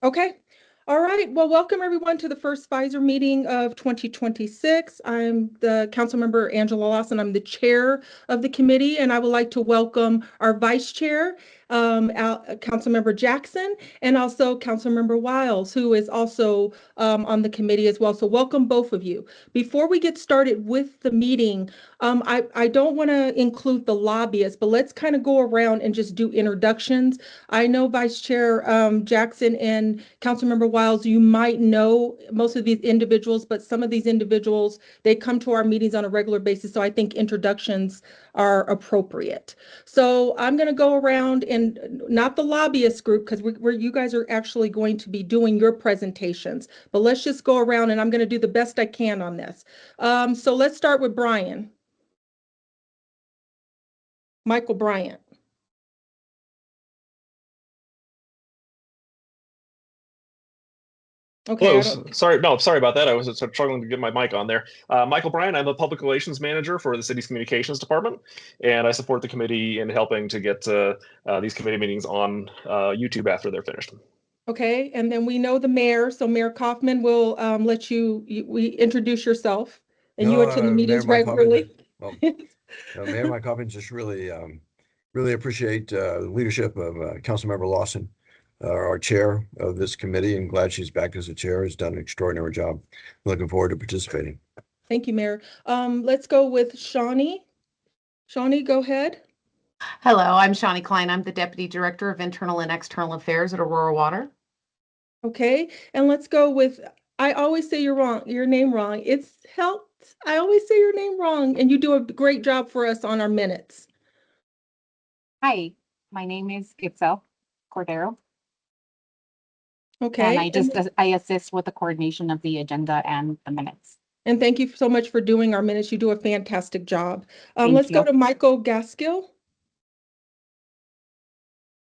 Okay. All right. Well, welcome everyone to the first Pfizer meeting of 2026. I'm the council member Angela Lawson. I'm the chair of the committee, and I would like to welcome our vice chair, council member Jackson, and also council member Wiles, who is also on the committee as well. So welcome both of you. Before we get started with the meeting, I don't want to include the lobbyists, but let's kind of go around and just do introductions. I know Vice Chair Jackson and Councilmember Wiles, you might know most of these individuals, but some of these individuals, they come to our meetings on a regular basis, so I think introductions are appropriate. So I'm going to go around and not the lobbyist group, because you guys are actually going to be doing your presentations, but let's just go around and I'm going to do the best I can on this. So let's start with Brian. Michael Bryant. Okay, Hello. Sorry about that. I was struggling to get my mic on there. Michael Bryan, I'm the Public Relations Manager for the city's Communications Department, and I support the committee in helping to get these committee meetings on YouTube after they're finished. Okay, and then we know the mayor, so Mayor Kaufman will let you introduce yourself, and you attend the Mayor meetings Mike Kaufman, regularly. Mayor Mike Kaufman, just really appreciate the leadership of Councilmember Lawson, our chair of this committee, and glad she's back as a chair. Has done an extraordinary job. Looking forward to participating. Thank you, Mayor. Let's go with Shawnee. Shawnee, go ahead. Hello, I'm Shawnee Klein. I'm the Deputy Director of Internal and External Affairs at Aurora Water. Okay, and let's go with, I always say your name wrong. It's helped. I always say your name wrong, and you do a great job for us on our minutes. Hi, my name is Itzel Cordero. Okay. And I assist with the coordination of the agenda and the minutes. And thank you so much for doing our minutes. You do a fantastic job. Let's go to Michael Gaskill.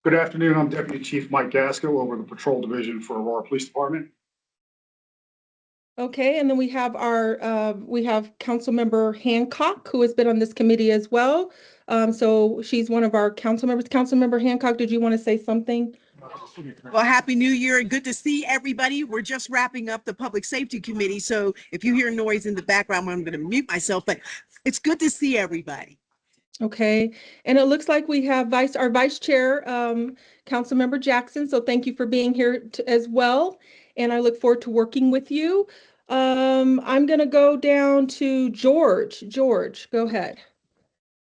Good afternoon. I'm Deputy Chief Mike Gaskill over the Patrol Division for Aurora Police Department. Okay, and then we have Council Member Hancock, who has been on this committee as well. So she's one of our council members. Council Member Hancock, did you want to say something? Well, Happy New Year and good to see everybody. We're just wrapping up the Public Safety Committee. So if you hear noise in the background, I'm going to mute myself, but it's good to see everybody. Okay, and it looks like we have our Vice Chair, Councilmember Jackson. So thank you for being here as well. And I look forward to working with you. I'm going to go down to George. George, go ahead.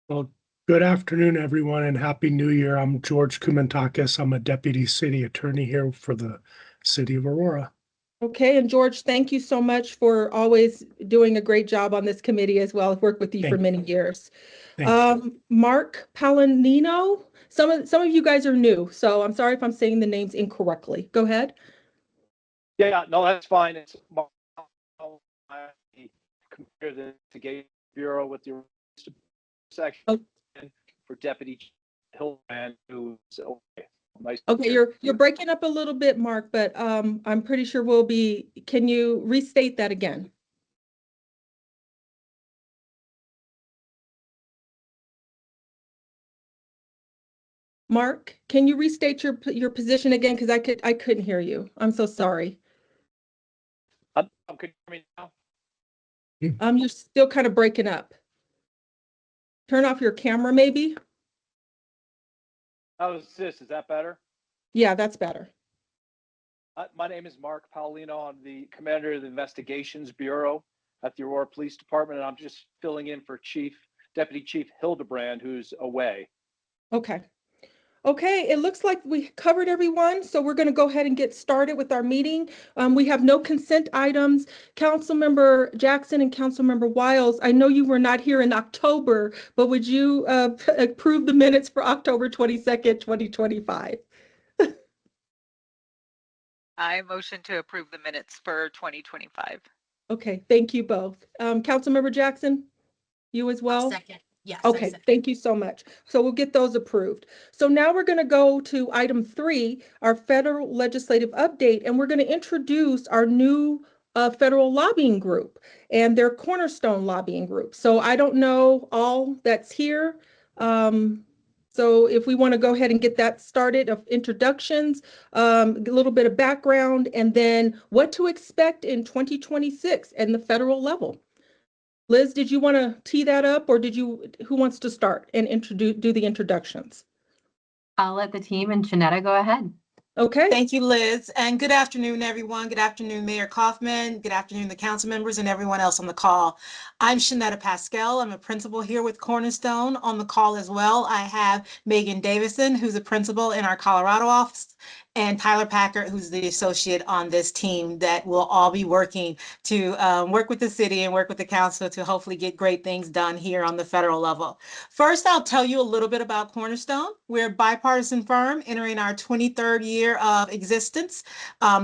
Well, good afternoon, everyone, and Happy New Year. I'm George Kumantakis. I'm a deputy city attorney here for the city of Aurora. Okay, and George, thank you so much for always doing a great job on this committee as well. I've worked with you for many years. Mark Palanino, some of you guys are new, so I'm sorry if I'm saying the names incorrectly. Go ahead. Yeah, no, that's fine. It's Mark, the Investigation Bureau with the section for Deputy Hillman, who's nice. Okay, you're breaking up a little bit, Mark, but I'm pretty sure can you restate that again? Mark, can you restate your position again? Because I couldn't hear you. I'm so sorry. Could you hear me now? You're still kind of breaking up. Turn off your camera, maybe. How's this? Is that better? Yeah, that's better. My name is Mark Paolino. I'm the commander of the Investigations Bureau at the Aurora Police Department, and I'm just filling in for Deputy Chief Hildebrand, who's away. Okay. Okay, it looks like we covered everyone, so we're going to go ahead and get started with our meeting. We have no consent items. Councilmember Jackson and Councilmember Wiles, I know you were not here in October, but would you approve the minutes for October 22nd, 2025? I motion to approve the minutes for 2025. Okay, thank you both. Councilmember Jackson, you as well? Second. Yes. Okay, thank you so much. So we'll get those approved. So now we're going to go to item 3, our federal legislative update, and we're going to introduce our new federal lobbying group and their cornerstone lobbying group. So I don't know all that's here. So if we want to go ahead and get that started of introductions, a little bit of background, and then what to expect in 2026 and the federal level. Liz, did you want to tee that up, or who wants to start and do the introductions? I'll let the team and Shanetta go ahead. Okay. Thank you, Liz. And good afternoon, everyone. Good afternoon, Mayor Kaufman. Good afternoon, the council members and everyone else on the call. I'm Shanetta Pascal. I'm a principal here with Cornerstone. On the call as well, I have Megan Davison, who's a principal in our Colorado office, and Tyler Packard, who's the associate on this team that will all be working to work with the city and work with the council to hopefully get great things done here on the federal level. First, I'll tell you a little bit about Cornerstone. We're a bipartisan firm entering our 23rd year of existence,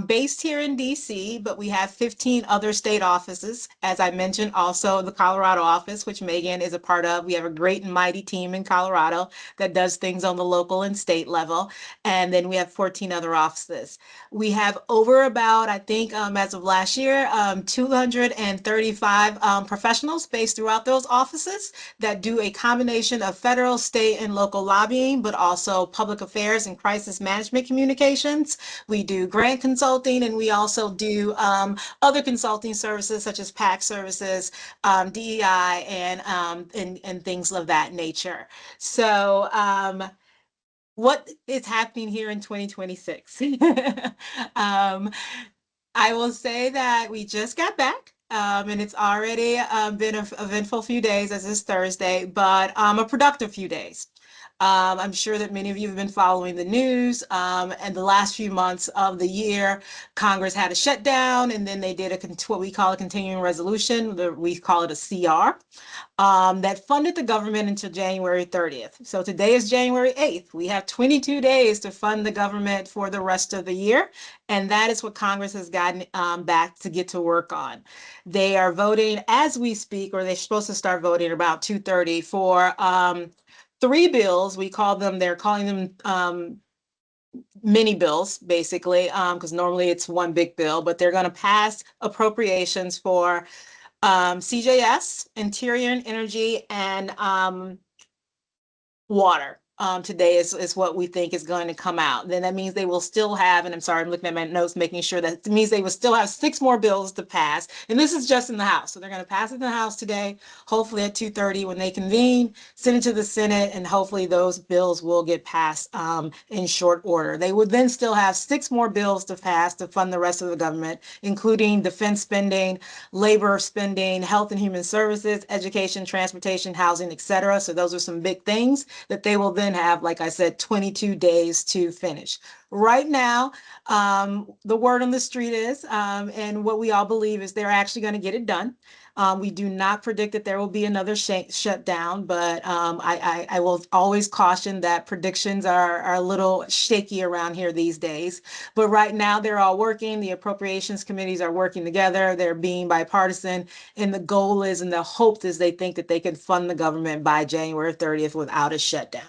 based here in DC, but we have 15 other state offices. As I mentioned, also the Colorado office, which Megan is a part of. We have a great and mighty team in Colorado that does things on the local and state level. And then we have 14 other offices. We have over about, I think, as of last year, 235 professionals based throughout those offices that do a combination of federal, state, and local lobbying, but also public affairs and crisis management communications. We do grant consulting, and we also do other consulting services such as PAC services, DEI, and things of that nature. So what is happening here in 2026? I will say that we just got back. And it's already been an eventful few days as is Thursday, but a productive few days. I'm sure that many of you have been following the news, and the last few months of the year, Congress had a shutdown, and then they did what we call a continuing resolution. We call it a CR. That funded the government until January 30th. So today is January 8th. We have 22 days to fund the government for the rest of the year. And that is what Congress has gotten back to get to work on. They are voting as we speak, or they're supposed to start voting about 2:30 for 3 bills. They're calling them mini bills, basically, because normally it's one big bill, but they're going to pass appropriations for CJS, Interior and Energy, and water. Today is what we think is going to come out. Then that means they will still have, and I'm sorry, I'm looking at my notes, making sure that it means they will still have 6 more bills to pass. And this is just in the House. So they're going to pass it in the House today, hopefully at 2:30 when they convene, send it to the Senate, and hopefully those bills will get passed in short order. They would then still have 6 more bills to pass to fund the rest of the government, including defense spending, labor spending, health and human services, education, transportation, housing, etc. So those are some big things that they will then have, like I said, 22 days to finish. Right now, the word on the street is, and what we all believe is they're actually going to get it done. We do not predict that there will be another shutdown, but I will always caution that predictions are a little shaky around here these days. But right now, they're all working. The appropriations committees are working together. They're being bipartisan. And the goal is, and the hope is, they think that they can fund the government by January 30th without a shutdown.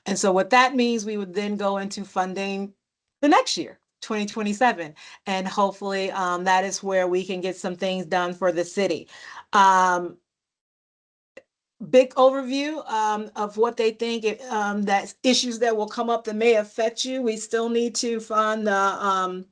And so what that means, we would then go into funding the next year, 2027. And hopefully that is where we can get some things done for the city. Big overview of what they think that issues that will come up that may affect you. We still need to fund the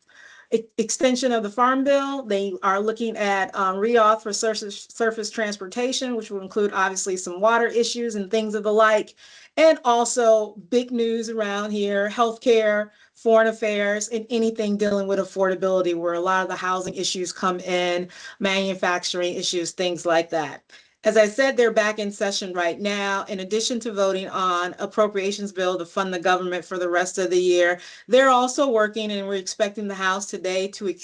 extension of the Farm Bill. They are looking at reauth for surface transportation, which will include obviously some water issues and things of the like. And also big news around here, healthcare, foreign affairs, and anything dealing with affordability, where a lot of the housing issues come in, manufacturing issues, things like that. As I said, they're back in session right now. In addition to voting on appropriations bill to fund the government for the rest of the year, they're also working, and we're expecting the House today to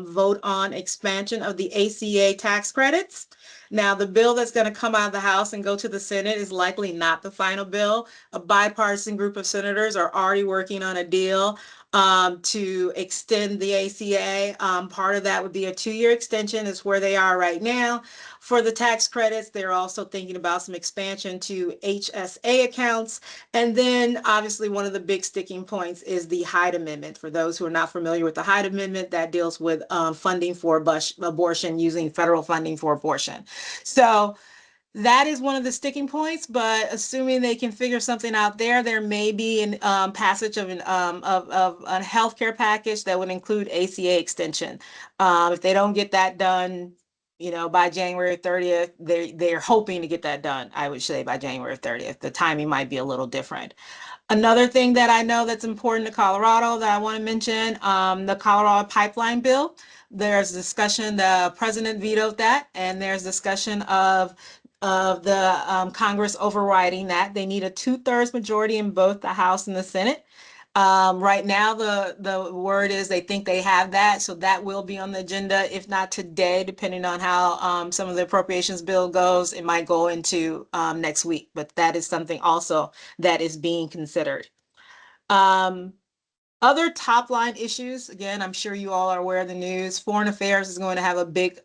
vote on expansion of the ACA tax credits. Now, the bill that's going to come out of the House and go to the Senate is likely not the final bill. A bipartisan group of senators are already working on a deal to extend the ACA. Part of that would be a 2-year extension, is where they are right now. For the tax credits, they're also thinking about some expansion to HSA accounts. And then obviously one of the big sticking points is the Hyde Amendment. For those who are not familiar with the Hyde Amendment, that deals with funding for abortion, using federal funding for abortion. So that is one of the sticking points, but assuming they can figure something out there, there may be an passage of of a healthcare package that would include ACA extension. If they don't get that done, you know, by January 30th, they're hoping to get that done, I would say by January 30th. The timing might be a little different. Another thing that I know that's important to Colorado that I want to mention, the Colorado pipeline bill. There's discussion, the president vetoed that, and there's discussion of the Congress overriding that. They need a 2/3 majority in both the House and the Senate. Right now, the word is they think they have that, so that will be on the agenda, if not today, depending on how some of the appropriations bill goes. It might go into next week, but that is something also that is being considered. Other top line issues, again, I'm sure you all are aware of the news. Foreign affairs is going to have a big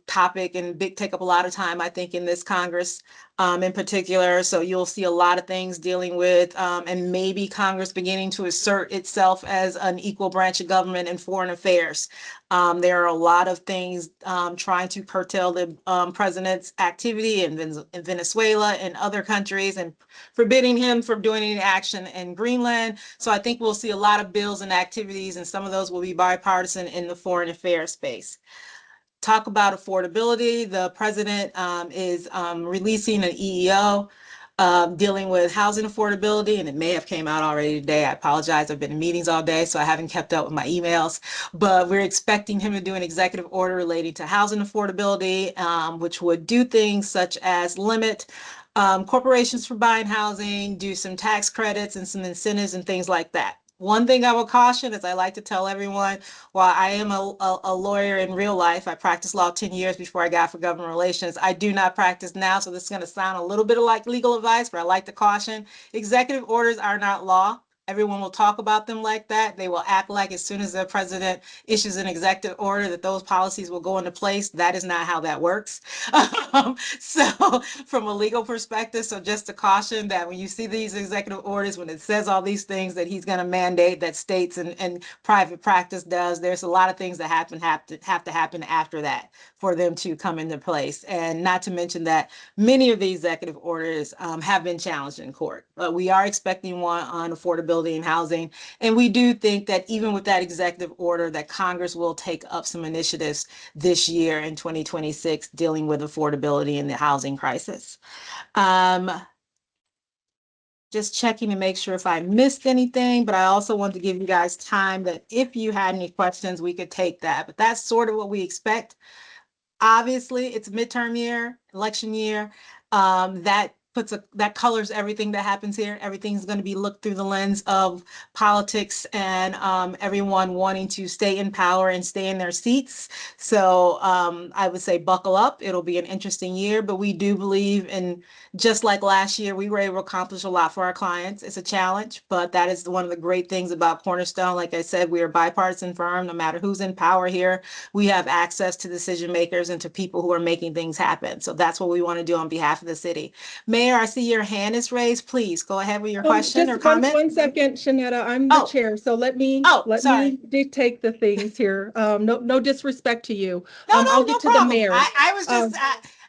topic and take up a lot of time, I think, in this Congress in particular. So you'll see a lot of things dealing with and maybe Congress beginning to assert itself as an equal branch of government in foreign affairs. There are a lot of things trying to curtail the president's activity in Venezuela and other countries and forbidding him from doing any action in Greenland. So I think we'll see a lot of bills and activities, and some of those will be bipartisan in the foreign affairs space. Talk about affordability. The president is releasing an EEO dealing with housing affordability, and it may have came out already today. I apologize. I've been in meetings all day, so I haven't kept up with my emails. But we're expecting him to do an executive order relating to housing affordability, which would do things such as limit corporations for buying housing, do some tax credits and some incentives and things like that. One thing I will caution, as I like to tell everyone, while I am a lawyer in real life, I practiced law 10 years before I got for government relations. I do not practice now, so this is going to sound a little bit like legal advice, but I like to caution, executive orders are not law. Everyone will talk about them like that. They will act like as soon as the president issues an executive order that those policies will go into place. That is not how that works. So from a legal perspective, so just to caution that when you see these executive orders, when it says all these things that he's going to mandate that states and private practice does, there's a lot of things that have to happen after that for them to come into place. And not to mention that many of the executive orders have been challenged in court. But we are expecting one on affordability and housing. And we do think that even with that executive order, that Congress will take up some initiatives this year in 2026 dealing with affordability and the housing crisis. Just checking to make sure if I missed anything, but I also want to give you guys time that if you had any questions, we could take that. But that's sort of what we expect. Obviously, it's midterm year, election year. That colors everything that happens here. Everything's going to be looked through the lens of politics and everyone wanting to stay in power and stay in their seats. So I would say buckle up. It'll be an interesting year, but we do believe in, just like last year, we were able to accomplish a lot for our clients. It's a challenge, but that is one of the great things about Cornerstone. Like I said, we are a bipartisan firm. No matter who's in power here, we have access to decision makers and to people who are making things happen. So that's what we want to do on behalf of the city. Mayor, I see your hand is raised. Please go ahead with your question or comment. One second, Shanetta, I'm the chair, so let me dictate the things here. No disrespect to you. I'll get to the mayor. I was just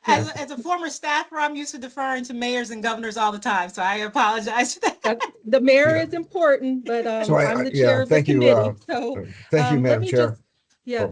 as a former staffer, I'm used to deferring to mayors and governors all the time, so I apologize for that. The mayor is important, but I'm the chair of the committee. So thank you, Madam Chair.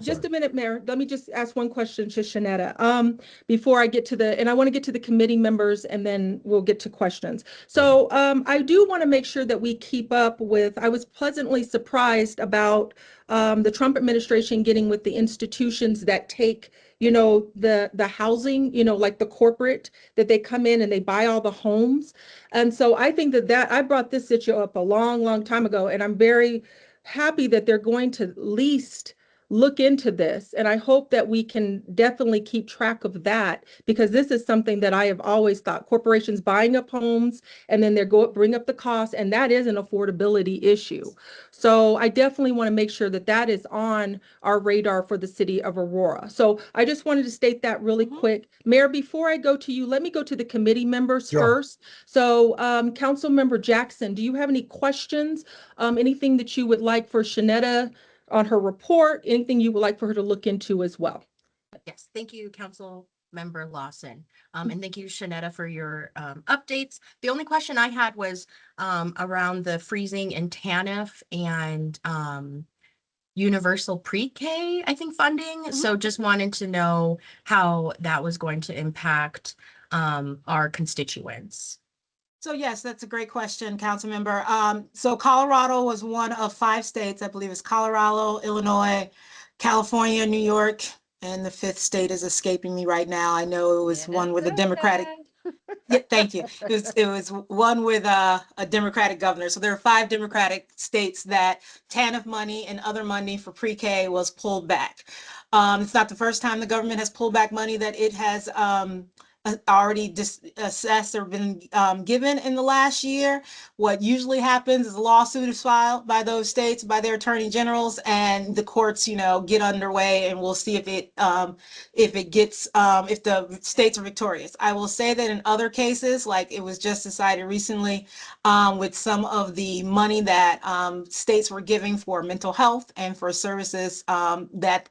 Just a minute, Mayor. Let me just ask one question to Shanetta before I get to and I want to get to the committee members and then we'll get to questions. So I do want to make sure that we keep up with, I was pleasantly surprised about the Trump administration getting with the institutions that take, you know, the housing, you know, like the corporate, that they come in and they buy all the homes. And so I think that I brought this issue up a long time ago, and I'm very happy that they're going to at least look into this. And I hope that we can definitely keep track of that, because this is something that I have always thought, corporations buying up homes and then bring up the cost, and that is an affordability issue. So I definitely want to make sure that that is on our radar for the city of Aurora. So I just wanted to state that really quick. Mayor, before I go to you, let me go to the committee members first. So Council Member Jackson, do you have any questions? Anything that you would like for Shanetta on her report, anything you would like for her to look into as well? Yes, thank you, Council Member Lawson. And thank you, Shanetta, for your updates. The only question I had was around the freezing in TANF and universal pre-K, I think, funding. So just wanted to know how that was going to impact our constituents. So yes, that's a great question, council member. So Colorado was one of 5 states, I believe it's Colorado, Illinois, California, New York, and the 5th state is escaping me right now. I know it was one with a Democratic. Yeah, thank you. It was one with a Democratic governor. So there are 5 Democratic states that TANF money and other money for pre-K was pulled back. It's not the first time the government has pulled back money that it has already assessed or been given in the last year. What usually happens is a lawsuit is filed by those states, by their attorney generals, and the courts, get underway, and we'll see if the states are victorious. I will say that in other cases, like it was just decided recently with some of the money that states were giving for mental health and for services that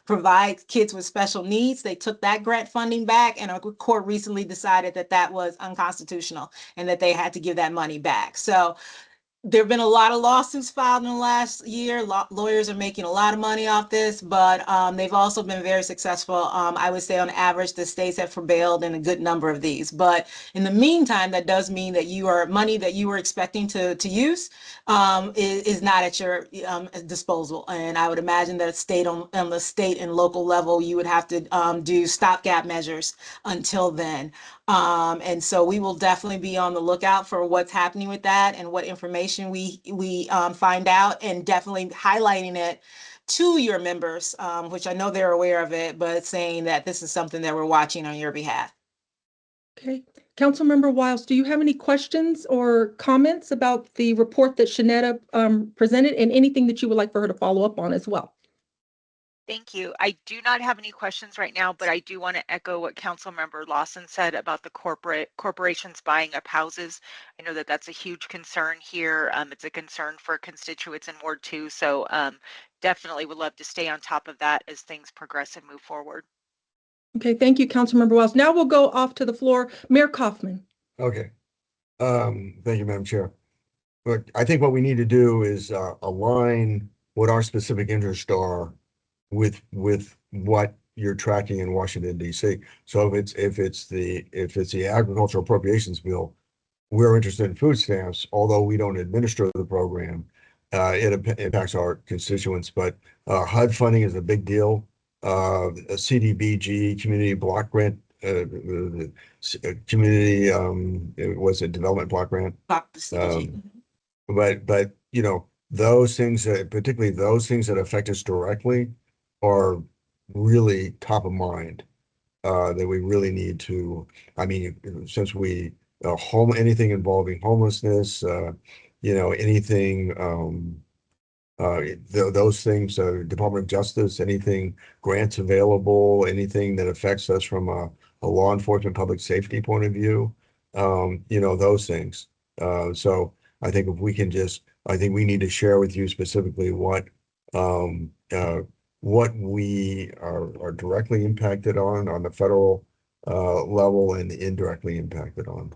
provide kids with special needs, they took that grant funding back, and a court recently decided that that was unconstitutional and that they had to give that money back. So there have been a lot of lawsuits filed in the last year. Lawyers are making a lot of money off this, but they've also been very successful. I would say on average, the states have prevailed in a good number of these. But in the meantime, that does mean that money that you were expecting to use is not at your disposal. And I would imagine that on the state and local level, you would have to do stopgap measures until then. And so we will definitely be on the lookout for what's happening with that and what information we find out, and definitely highlighting it to your members, which I know they're aware of it, but saying that this is something that we're watching on your behalf. Okay. Councilmember Wiles, do you have any questions or comments about the report that Shanetta presented, and anything that you would like for her to follow up on as well? Thank you. I do not have any questions right now, but I do want to echo what Councilmember Lawson said about the corporations buying up houses. I know that that's a huge concern here. It's a concern for constituents in Ward 2. So definitely would love to stay on top of that as things progress and move forward. Okay, thank you, Councilmember Wiles. Now we'll go off to the floor. Mayor Kaufman. Okay. Thank you, Madam Chair. But I think what we need to do is align what our specific interests are with what you're tracking in Washington, D.C. So if it's the agricultural appropriations bill, we're interested in food stamps, although we don't administer the program. It impacts our constituents, but HUD funding is a big deal. A CDBG, community block grant, community was a development block grant. But those things, particularly those things that affect us directly, are really top of mind. That we really need to. I mean, since we anything involving homelessness, anything. Those things, Department of Justice, anything grants available, anything that affects us from a law enforcement, public safety point of view, those things. So I think if we can I think we need to share with you specifically what we are directly impacted on the federal level and indirectly impacted on.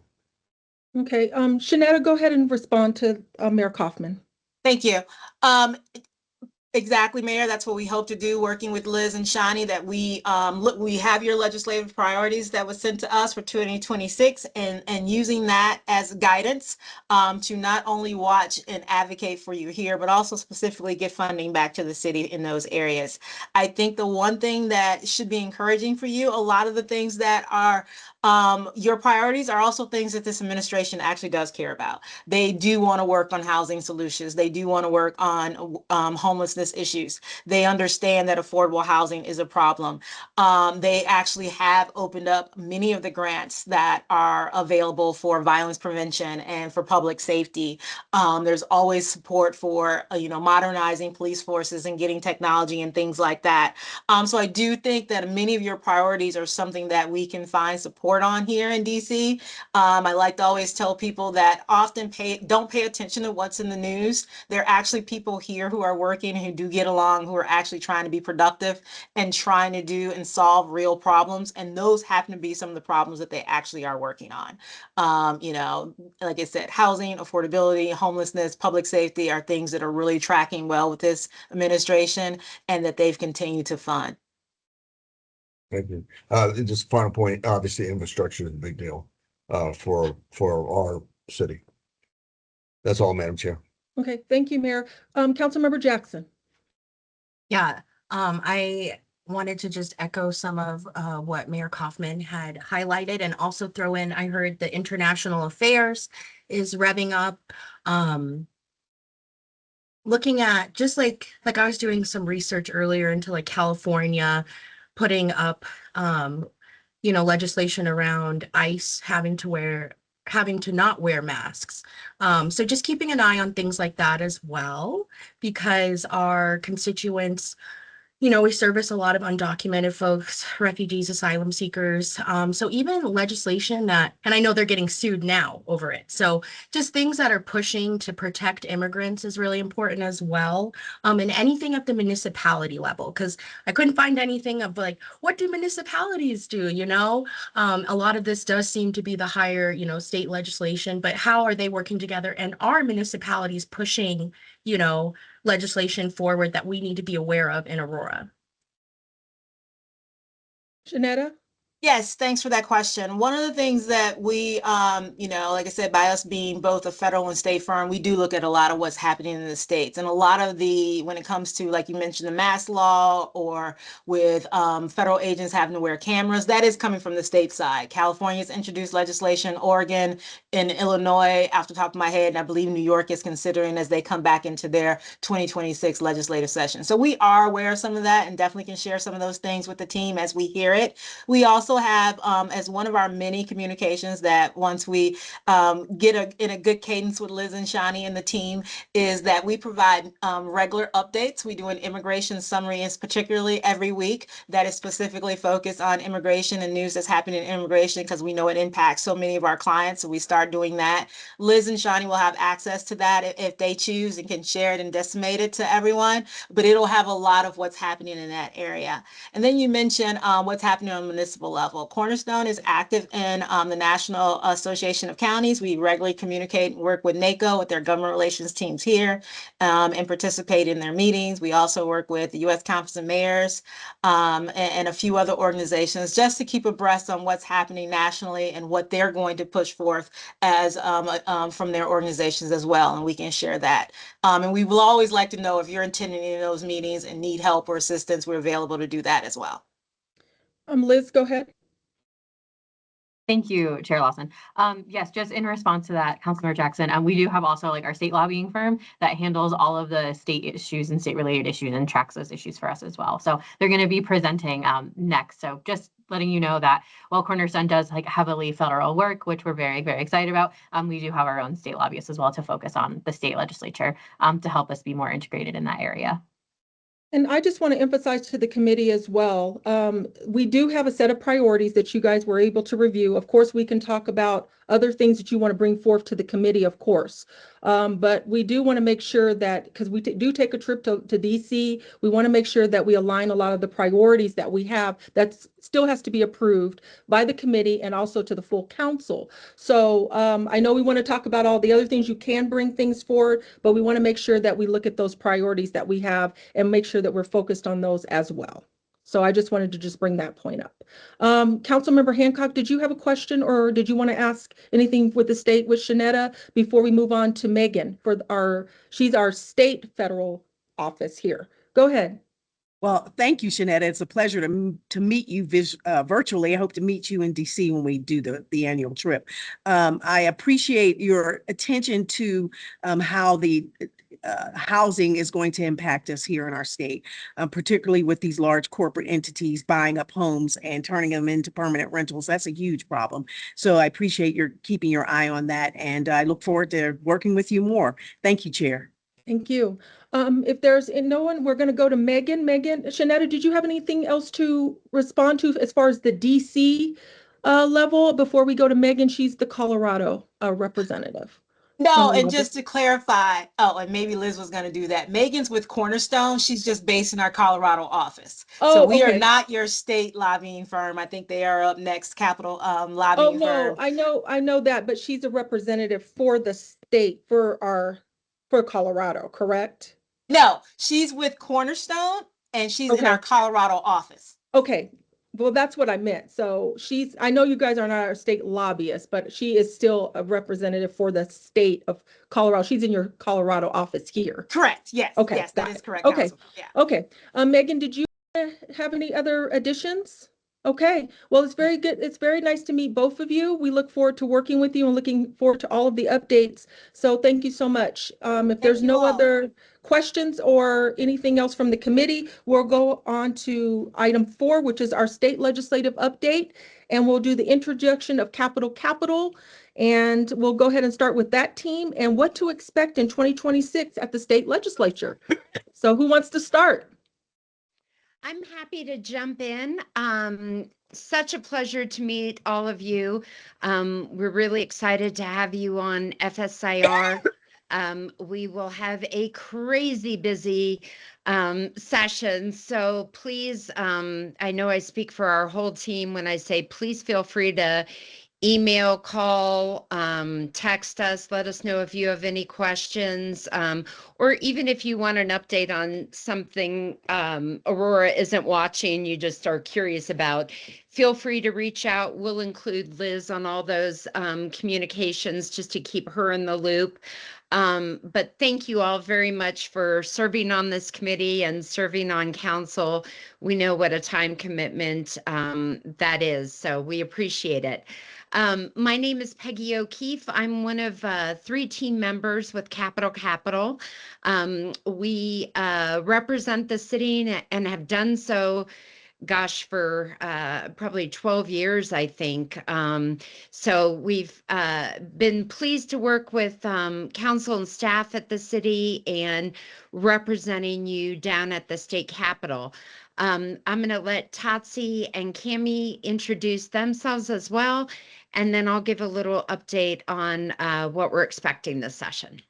Okay, Shanetta, go ahead and respond to Mayor Kaufman. Thank you. Exactly, Mayor. That's what we hope to do, working with Liz and Shani, that we have your legislative priorities that was sent to us for 2026 and using that as guidance to not only watch and advocate for you here, but also specifically get funding back to the city in those areas. I think the one thing that should be encouraging for you, a lot of the things that are your priorities are also things that this administration actually does care about. They do want to work on housing solutions. They do want to work on homelessness issues. They understand that affordable housing is a problem. They actually have opened up many of the grants that are available for violence prevention and for public safety. There's always support for modernizing police forces and getting technology and things like that. So I do think that many of your priorities are something that we can find support on here in DC. I like to always tell people that often don't pay attention to what's in the news. There are actually people here who are working and who do get along, who are actually trying to be productive and trying to do and solve real problems. And those happen to be some of the problems that they actually are working on. Like I said, housing, affordability, homelessness, public safety are things that are really tracking well with this administration and that they've continued to fund. Thank you. Just final point, obviously infrastructure is a big deal for our city. That's all, Madam Chair. Okay, thank you, Mayor. Councilmember Jackson. Yeah, I wanted to just echo some of what Mayor Kaufman had highlighted and also throw in, I heard the international affairs is revving up. Looking at just like I was doing some research earlier into like California putting up legislation around ICE having to not wear masks. So just keeping an eye on things like that as well, because our constituents, we service a lot of undocumented folks, refugees, asylum seekers. So even legislation that, and I know they're getting sued now over it. So just things that are pushing to protect immigrants is really important as well. And anything at the municipality level, because I couldn't find anything of like, what do municipalities do? A lot of this does seem to be the higher, state legislation, but how are they working together? And are municipalities pushing, legislation forward that we need to be aware of in Aurora? Shanetta? Yes, thanks for that question. One of the things that we, like I said, by us being both a federal and state firm, we do look at a lot of what's happening in the states. And a lot of when it comes to, like you mentioned, the mask law or with federal agents having to wear cameras, that is coming from the state side. California's introduced legislation, Oregon and Illinois, off the top of my head, and I believe New York is considering as they come back into their 2026 legislative session. So we are aware of some of that and definitely can share some of those things with the team as we hear it. We also have as one of our many communications that once we get in a good cadence with Liz and Shani and the team is that we provide regular updates. We do an immigration summary, particularly every week, that is specifically focused on immigration and news that's happening in immigration because we know it impacts so many of our clients. So we start doing that. Liz and Shani will have access to that if they choose and can share it and disseminate it to everyone, but it'll have a lot of what's happening in that area. And then you mentioned what's happening on the municipal level. Cornerstone is active in the National Association of Counties. We regularly communicate and work with NACO, with their government relations teams here, and participate in their meetings. We also work with the U.S. Conference of Mayors and a few other organizations just to keep abreast on what's happening nationally and what they're going to push forth as from their organizations as well. And we can share that. And we will always like to know if you're attending any of those meetings and need help or assistance, we're available to do that as well. Liz, go ahead. Thank you, Chair Lawson. Yes, just in response to that, Councilmember Jackson, we do have also like our state lobbying firm that handles all of the state issues and state related issues and tracks those issues for us as well. So they're going to be presenting next. So just letting you know that while Cornerstone does like heavily federal work, which we're very, very excited about, we do have our own state lobbyists as well to focus on the state legislature to help us be more integrated in that area. And I just want to emphasize to the committee as well, we do have a set of priorities that you guys were able to review. Of course, we can talk about other things that you want to bring forth to the committee, of course. But we do want to make sure that, because we do take a trip to DC, we want to make sure that we align a lot of the priorities that we have that still has to be approved by the committee and also to the full council. So I know we want to talk about all the other things. You can bring things forward, but we want to make sure that we look at those priorities that we have and make sure that we're focused on those as well. So I just wanted to just bring that point up. Councilmember Hancock, did you have a question or did you want to ask anything with the state with Shanetta before we move on to Megan for she's our state federal office here. Go ahead. Well, thank you, Shanetta. It's a pleasure to meet you virtually. I hope to meet you in DC when we do the annual trip. I appreciate your attention to how the housing is going to impact us here in our state, particularly with these large corporate entities buying up homes and turning them into permanent rentals. That's a huge problem. So I appreciate your keeping your eye on that, and I look forward to working with you more. Thank you, Chair. Thank you. If there's no one, we're going to go to Megan. Shanetta, did you have anything else to respond to as far as the DC level before we go to Megan? She's the Colorado representative. No, from and lobby? just to clarify, oh, and maybe Liz was going to do that. Megan's with Cornerstone. She's just based in our Colorado office. So Oh, we are okay. not your state lobbying firm. I think they are up next, Capital Oh, lobbying no, firm. I know that, but she's a representative for the state for Colorado, correct? No, she's with Cornerstone and she's in our Okay. Colorado office. Okay, well, that's what I meant. So I know you guys are not our state lobbyist, but she is still a representative for the state of Colorado. She's in your Colorado office here. Correct. Yes. Okay, Yes, that got is it. correct, Okay, Council. Yeah. okay. Megan, did you have any other additions? Okay, well, it's very good. It's very nice to meet both of you. We look forward to working with you and looking forward to all of the updates. So thank you so much. If there's you no all. other questions or anything else from the committee, we'll go on to item 4, which is our state legislative update. And we'll do the introduction of capital. And we'll go ahead and start with that team and what to expect in 2026 at the state legislature. So who wants to start? I'm happy to jump in. Such a pleasure to meet all of you. We're really excited to have you on FSIR. We will have a crazy busy session. So please, I know I speak for our whole team when I say please feel free to email, call, text us, let us know if you have any questions, or even if you want an update on something Aurora isn't watching, you just are curious about, feel free to reach out. We'll include Liz on all those communications just to keep her in the loop. But thank you all very much for serving on this committee and serving on council. We know what a time commitment that is, so we appreciate it. My name is Peggy O'Keefe. I'm one of 3 team members with Capital. We represent the city and have done so, gosh, for probably 12 years, I think. So we've been pleased to work with council and staff at the city and representing you down at the state capitol. I'm going to let Tatsi and Cami introduce themselves as well, and then I'll give a little update on what we're expecting this session.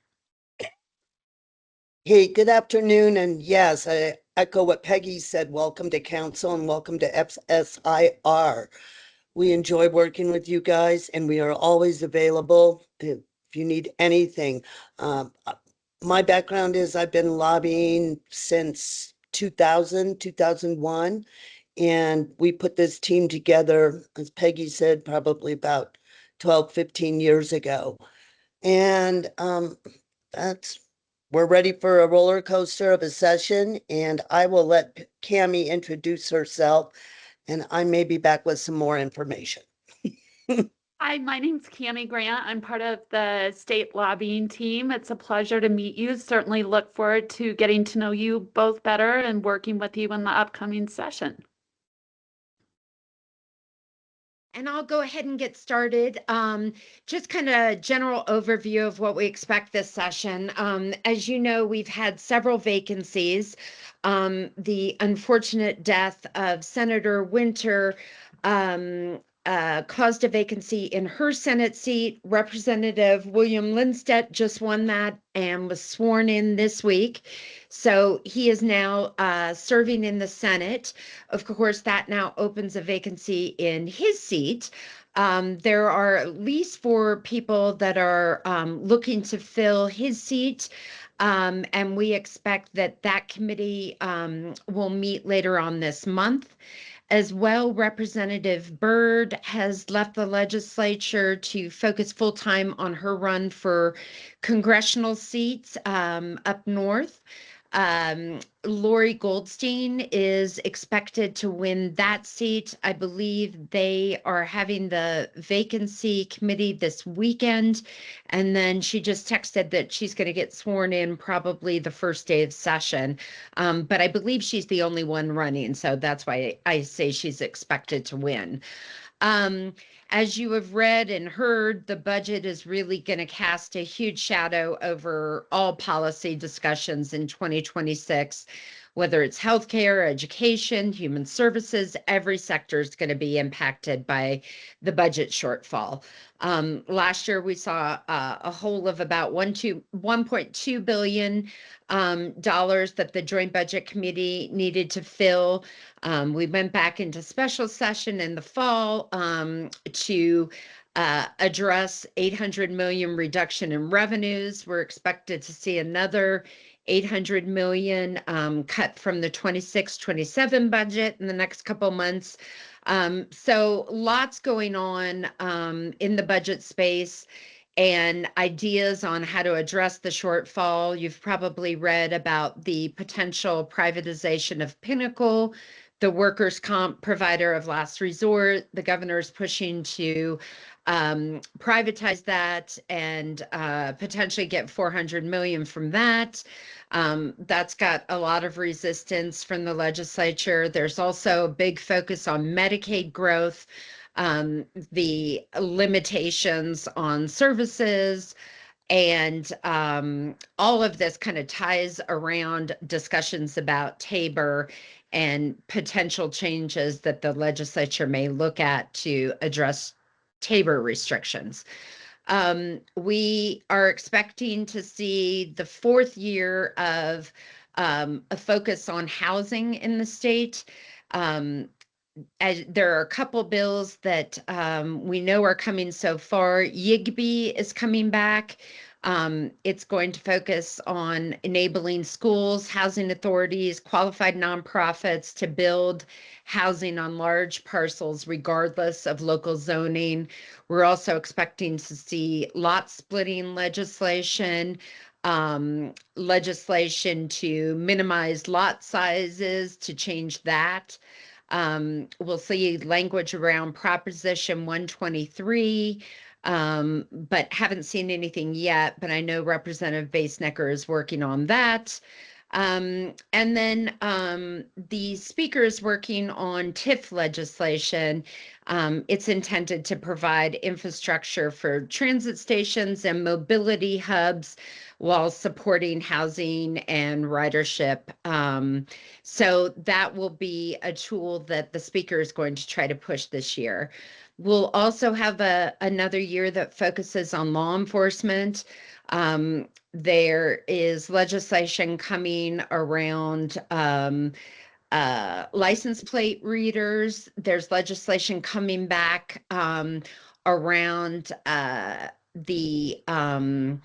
Hey, good afternoon. And yes, I echo what Peggy said. Welcome to council and welcome to FSIR. We enjoy working with you guys and we are always available if you need anything. My background is I've been lobbying since 2001. And we put this team together, as Peggy said, probably about 12, 15 years ago. And we're ready for a roller coaster of a session. And I will let Cami introduce herself. And I may be back with some more information. Hi, my name's Cami Grant. I'm part of the state lobbying team. It's a pleasure to meet you. Certainly look forward to getting to know you both better and working with you in the upcoming session. And I'll go ahead and get started. Just kind of general overview of what we expect this session. As you know, we've had several vacancies. The unfortunate death of Senator Winter caused a vacancy in her Senate seat. Representative William Lindstedt just won that and was sworn in this week. So he is now serving in the Senate. Of course, that now opens a vacancy in his seat. There are at least 4 people that are looking to fill his seat. And we expect that committee will meet later on this month. As well, Representative Byrd has left the legislature to focus full-time on her run for congressional seats up north. Lori Goldstein is expected to win that seat. I believe they are having the vacancy committee this weekend. And then she just texted that she's going to get sworn in probably the first day of session. But I believe she's the only one running. So that's why I say she's expected to win. As you have read and heard, the budget is really going to cast a huge shadow over all policy discussions in 2026. whether it's healthcare, education, human services, every sector is going to be impacted by the budget shortfall. Last year, we saw a hole of about $1.2 billion that the Joint Budget Committee needed to fill. We went back into special session in the fall to address 800 million reduction in revenues. We're expected to see another 800 million cut from the 26-27 budget in the next couple months. So lots going on in the budget space and ideas on how to address the shortfall. You've probably read about the potential privatization of Pinnacle, the workers' comp provider of last resort. The governor's pushing to privatize that and potentially get 400 million from that. That's got a lot of resistance from the legislature. There's also a big focus on Medicaid growth, the limitations on services, and all of this kind of ties around discussions about Tabor and potential changes that the legislature may look at to address Tabor restrictions. We are expecting to see the fourth year of a focus on housing in the state. There are a couple bills that we know are coming so far. YIGBY is coming back. It's going to focus on enabling schools, housing authorities, qualified nonprofits to build housing on large parcels regardless of local zoning. We're also expecting to see lot splitting legislation, legislation to minimize lot sizes, to change that. We'll see language around Proposition 123, but haven't seen anything yet, but I know Representative Basenecker is working on that. And then the speaker is working on TIF legislation. It's intended to provide infrastructure for transit stations and mobility hubs while supporting housing and ridership. So that will be a tool that the speaker is going to try to push this year. We'll also have another year that focuses on law enforcement. There is legislation coming around license plate readers. There's legislation coming back around the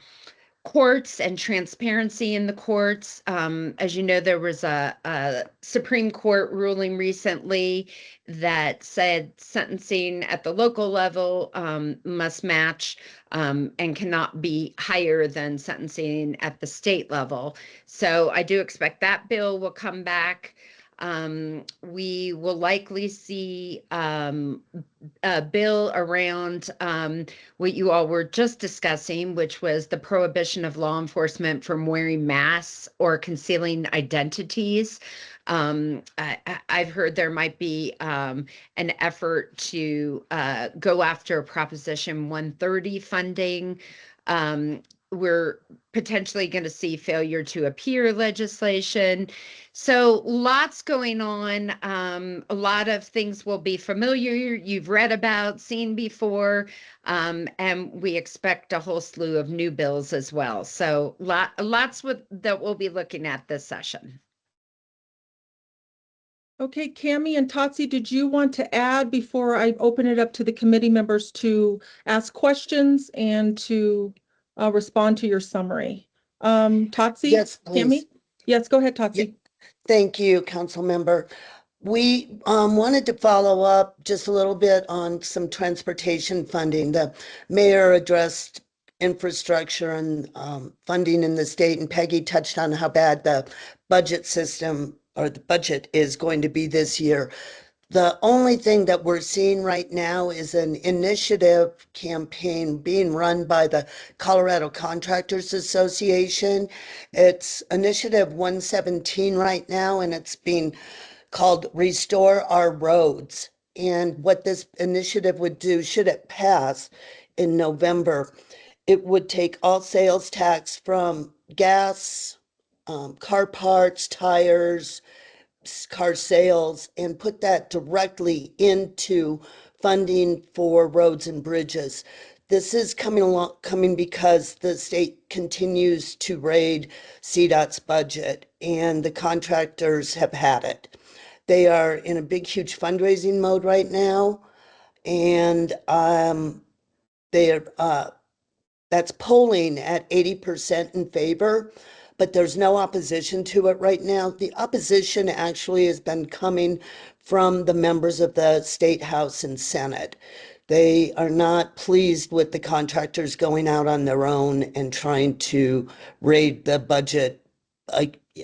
courts and transparency in the courts. As you know, there was a Supreme Court ruling recently that said sentencing at the local level must match and cannot be higher than sentencing at the state level. So I do expect that bill will come back. We will likely see a bill around what you all were just discussing, which was the prohibition of law enforcement from wearing masks or concealing identities. I've heard there might be an effort to go after Proposition 130 funding. We're potentially going to see failure to appear legislation. So lots going on. A lot of things will be familiar, you've read about, seen before, and we expect a whole slew of new bills as well. So lots that we'll be looking at this session. Okay, Cammie and Tatsi, did you want to add before I open it up to the committee members to ask questions and to respond to your summary? Tatsi? Yes, please. Cammie? Yes, go ahead, Tatsi. Yeah. Thank you, Council Member. We wanted to follow up just a little bit on some transportation funding. The mayor addressed infrastructure and funding in the state, and Peggy touched on how bad the budget system or the budget is going to be this year. The only thing that we're seeing right now is an initiative campaign being run by the Colorado Contractors Association. It's Initiative 117 right now, and it's being called Restore Our Roads. And what this initiative would do, should it pass in November, it would take all sales tax from gas, car parts, tires, car sales, and put that directly into funding for roads and bridges. This is coming because the state continues to raid CDOT's budget, and the contractors have had it. They are in a big, huge fundraising mode right now, and that's polling at 80% in favor, but there's no opposition to it right now. The opposition actually has been coming from the members of the State House and Senate. They are not pleased with the contractors going out on their own and trying to raid the budget,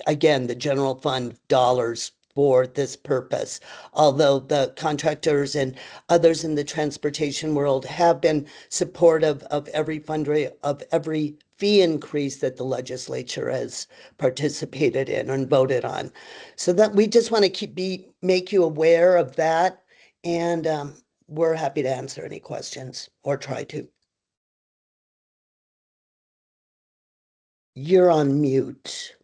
again, the general fund dollars for this purpose. Although the contractors and others in the transportation world have been supportive of every fee increase that the legislature has participated in and voted on. So that we just want to make you aware of that, and we're happy to answer any questions or try to. You're on mute.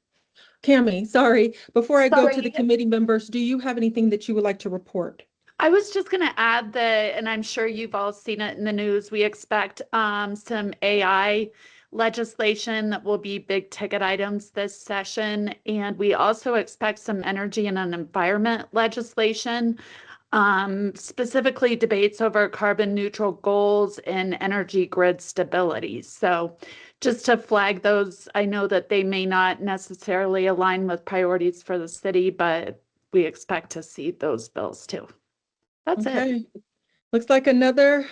Cami, sorry. Before I go to the committee members, do you have anything that you would like to report? I was just going to add that, and I'm sure you've all seen it in the news, we expect some AI legislation that will be big ticket items this session. And we also expect some energy and environment legislation, specifically debates over carbon neutral goals and energy grid stability. So just to flag those, I know that they may not necessarily align with priorities for the city, but we expect to see those bills too. That's it. Looks like another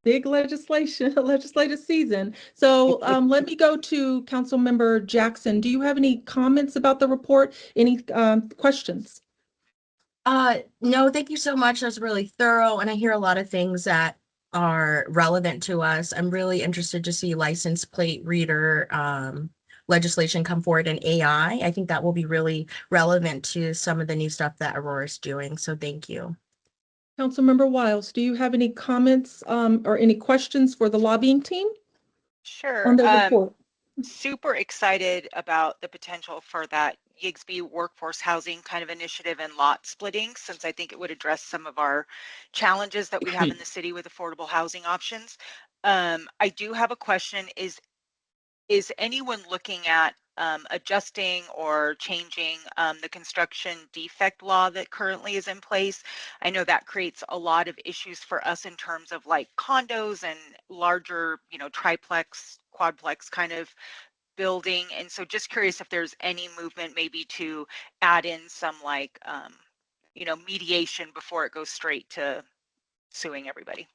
big legislative season. So let me go to Councilmember Jackson. Do you have any comments about the report? Any questions? No, thank you so much. That's really thorough. And I hear a lot of things that are relevant to us. I'm really interested to see license plate reader legislation come forward in AI. I think that will be really relevant to some of the new stuff that Aurora's doing. So thank you. Councilmember Wiles, do you have any comments or any questions for the lobbying team? Sure. On the report? Super excited about the potential for that Yigsby workforce housing kind of initiative and lot splitting, since I think it would address some of our challenges that we have in the city with affordable housing options. I do have a question. Is anyone looking at adjusting or changing the construction defect law that currently is in place? I know that creates a lot of issues for us in terms of like condos and larger, triplex, quadplex kind of building. And so just curious if there's any movement maybe to add in some like, mediation before it goes straight to suing everybody.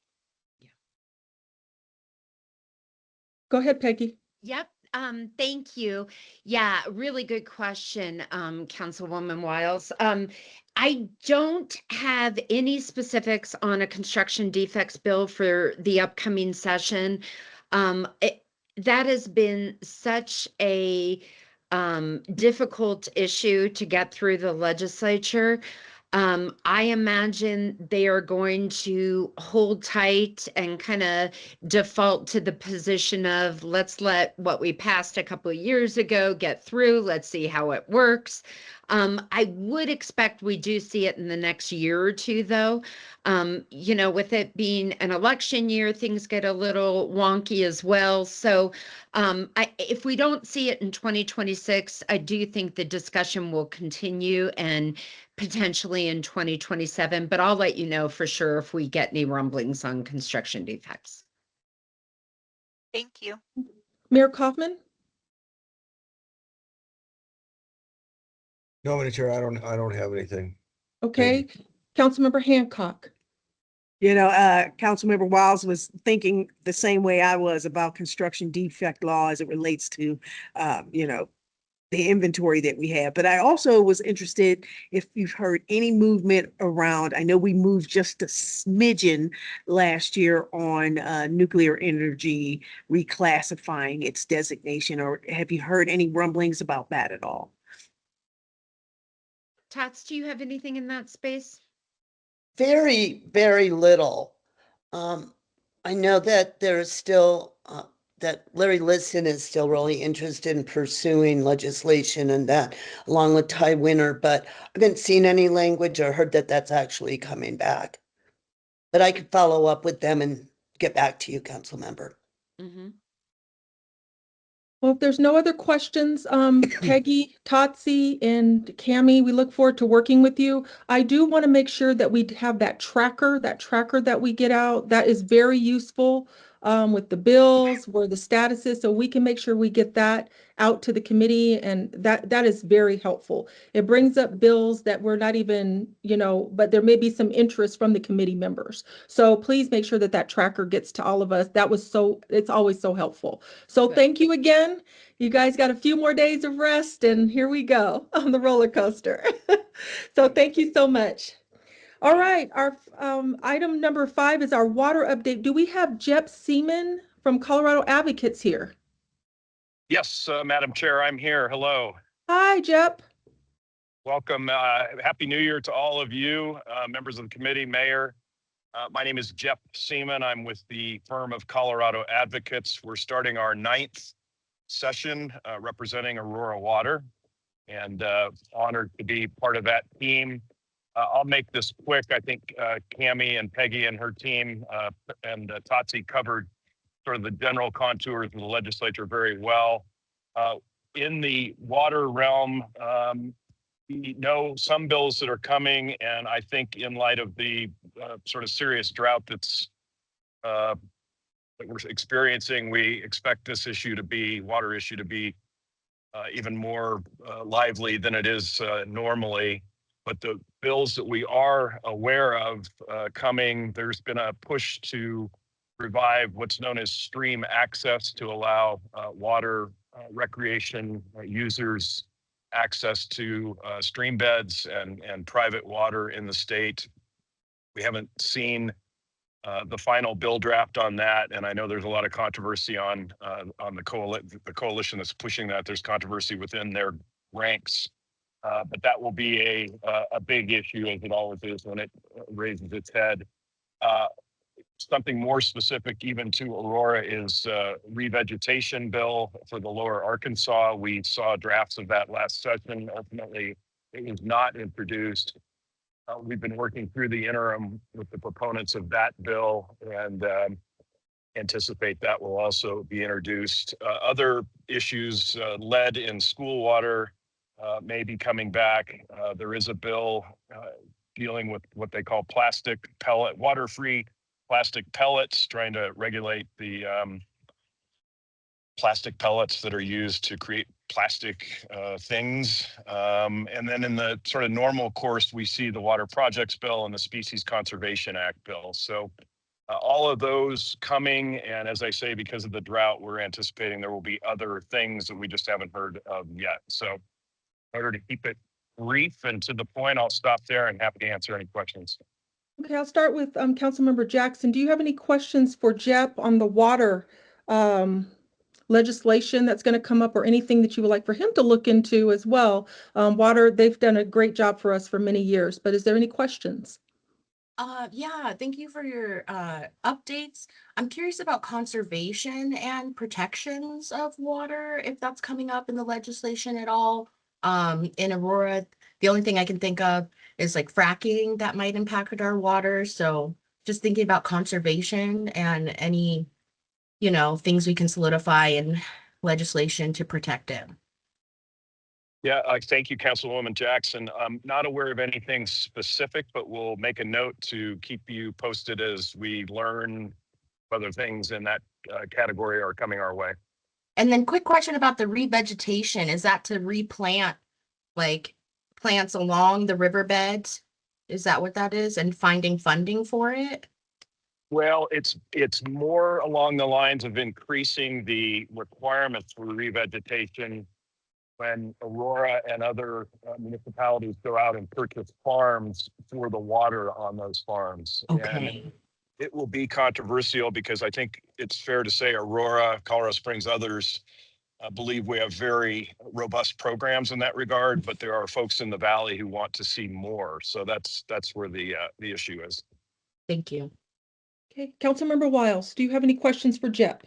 Go ahead, Peggy. Yep. Thank you. Yeah, really good question, Councilwoman Wiles. I don't have any specifics on a construction defects bill for the upcoming session. That has been such a difficult issue to get through the legislature. I imagine they are going to hold tight and kind of default to the position of let's let what we passed a couple of years ago get through. Let's see how it works. I would expect we do see it in the next year or two, though. With it being an election year, things get a little wonky as well. So if we don't see it in 2026, I do think the discussion will continue and potentially in 2027, but I'll let you know for sure if we get any rumblings on construction defects. Thank you. Mayor Kaufman? No, Madam Chair, I don't have anything. Okay. Councilmember Hancock. Councilmember Wiles was thinking the same way I was about construction defect law as it relates to, the inventory that we have. But I also was interested if you've heard any movement around, I know we moved just a smidgen last year on nuclear energy reclassifying its designation, or have you heard any rumblings about that at all? Tats, do you have anything in that space? Very, very little. I know that there is still that Larry Liston is still really interested in pursuing legislation and that, along with Ty Winter, but I haven't seen any language or heard that that's actually coming back. But I could follow up with them and get back to you, council member. Well, if there's no other questions, Peggy, Totsi, and Cami, we look forward to working with you. I do want to make sure that we have that tracker that we get out. That is very useful with the bills, where the status is, so we can make sure we get that out to the committee, and that is very helpful. It brings up bills that we're not even, but there may be some interest from the committee members. So please make sure that that tracker gets to all of us. It's always so helpful. So thank you again. You guys got a few more days of rest, and here we go on the roller coaster. So thank you so much. All right, our item number 5 is our water update. Do we have Jep Seaman from Colorado Advocates here? Yes, Madam Chair, I'm here. Hello. Hi, Jep. Welcome. Happy New Year to all of you, members of the committee, Mayor. My name is Jep Seaman. I'm with the firm of Colorado Advocates. We're starting our 9th session representing Aurora Water, and honored to be part of that team. I'll make this quick. I think Cami and Peggy and her team and Totsi covered sort of the general contours of the legislature very well. In the water realm, we know some bills that are coming, and I think in light of the sort of serious drought that we're experiencing, we expect this water issue to be even more lively than it is normally. But the bills that we are aware of coming, there's been a push to revive what's known as stream access to allow water recreation users access to stream beds and private water in the state. We haven't seen the final bill draft on that, and I know there's a lot of controversy on the coalition that's pushing that. There's controversy within their ranks. But that will be a big issue, as it always is when it raises its head. Something more specific even to Aurora is revegetation bill for the lower Arkansas. We saw drafts of that last session. Ultimately, it was not introduced. We've been working through the interim with the proponents of that bill, and anticipate that will also be introduced. Other issues, lead in school water, may be coming back. There is a bill dealing with what they call water-free plastic pellets, trying to regulate the plastic pellets that are used to create plastic things. And then in the sort of normal course, we see the Water Projects Bill and the Species Conservation Act bill. So all of those coming, and as I say, because of the drought, we're anticipating there will be other things that we just haven't heard of yet. So in order to keep it brief and to the point, I'll stop there and happy to answer any questions. Okay, I'll start with Councilmember Jackson. Do you have any questions for Jep on the water legislation that's going to come up, or anything that you would like for him to look into as well? Water, they've done a great job for us for many years, but is there any questions? Yeah, thank you for your updates. I'm curious about conservation and protections of water, if that's coming up in the legislation at all. In Aurora, the only thing I can think of is like fracking that might impact our water. So just thinking about conservation and any, things we can solidify in legislation to protect it. Yeah, thank you, Councilwoman Jackson. I'm not aware of anything specific, but we'll make a note to keep you posted as we learn whether things in that category are coming our way. And then quick question about the revegetation. Is that to replant like plants along the riverbeds? Is that what that is? And finding funding for it? Well, it's more along the lines of increasing the requirements for revegetation when Aurora and other municipalities go out and purchase farms for the water on those farms. Okay. And it will be controversial because I think it's fair to say Aurora, Colorado Springs, others believe we have very robust programs in that regard, but there are folks in the valley who want to see more. So that's where the issue is. Thank you. Okay, Councilmember Wiles, do you have any questions for Jep?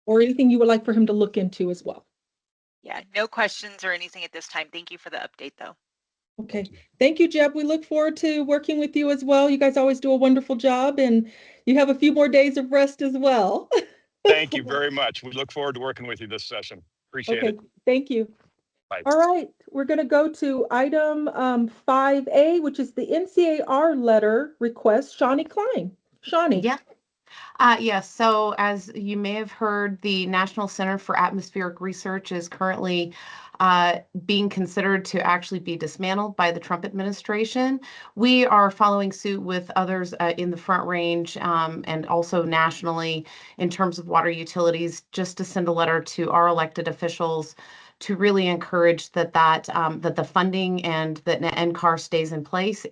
or anything you would like for him to look into as well. Yeah, no questions or anything at this time. Thank you for the update, though. Okay. Thank you, Jeb. We look forward to working with you as well. You guys always do a wonderful job, and you have a few more days of rest as well. Thank you very much. We look forward to working with you this session. Appreciate it. Okay, thank you. Bye. All right, we're going to go to item 5A, which is the NCAR letter request. Shawnee Klein. Shawnee. Yeah. Yes, so as you may have heard, the National Center for Atmospheric Research is currently being considered to actually be dismantled by the Trump administration. We are following suit with others in the Front Range and also nationally in terms of water utilities, just to send a letter to our elected officials to really encourage that the funding and that NCAR stays in place.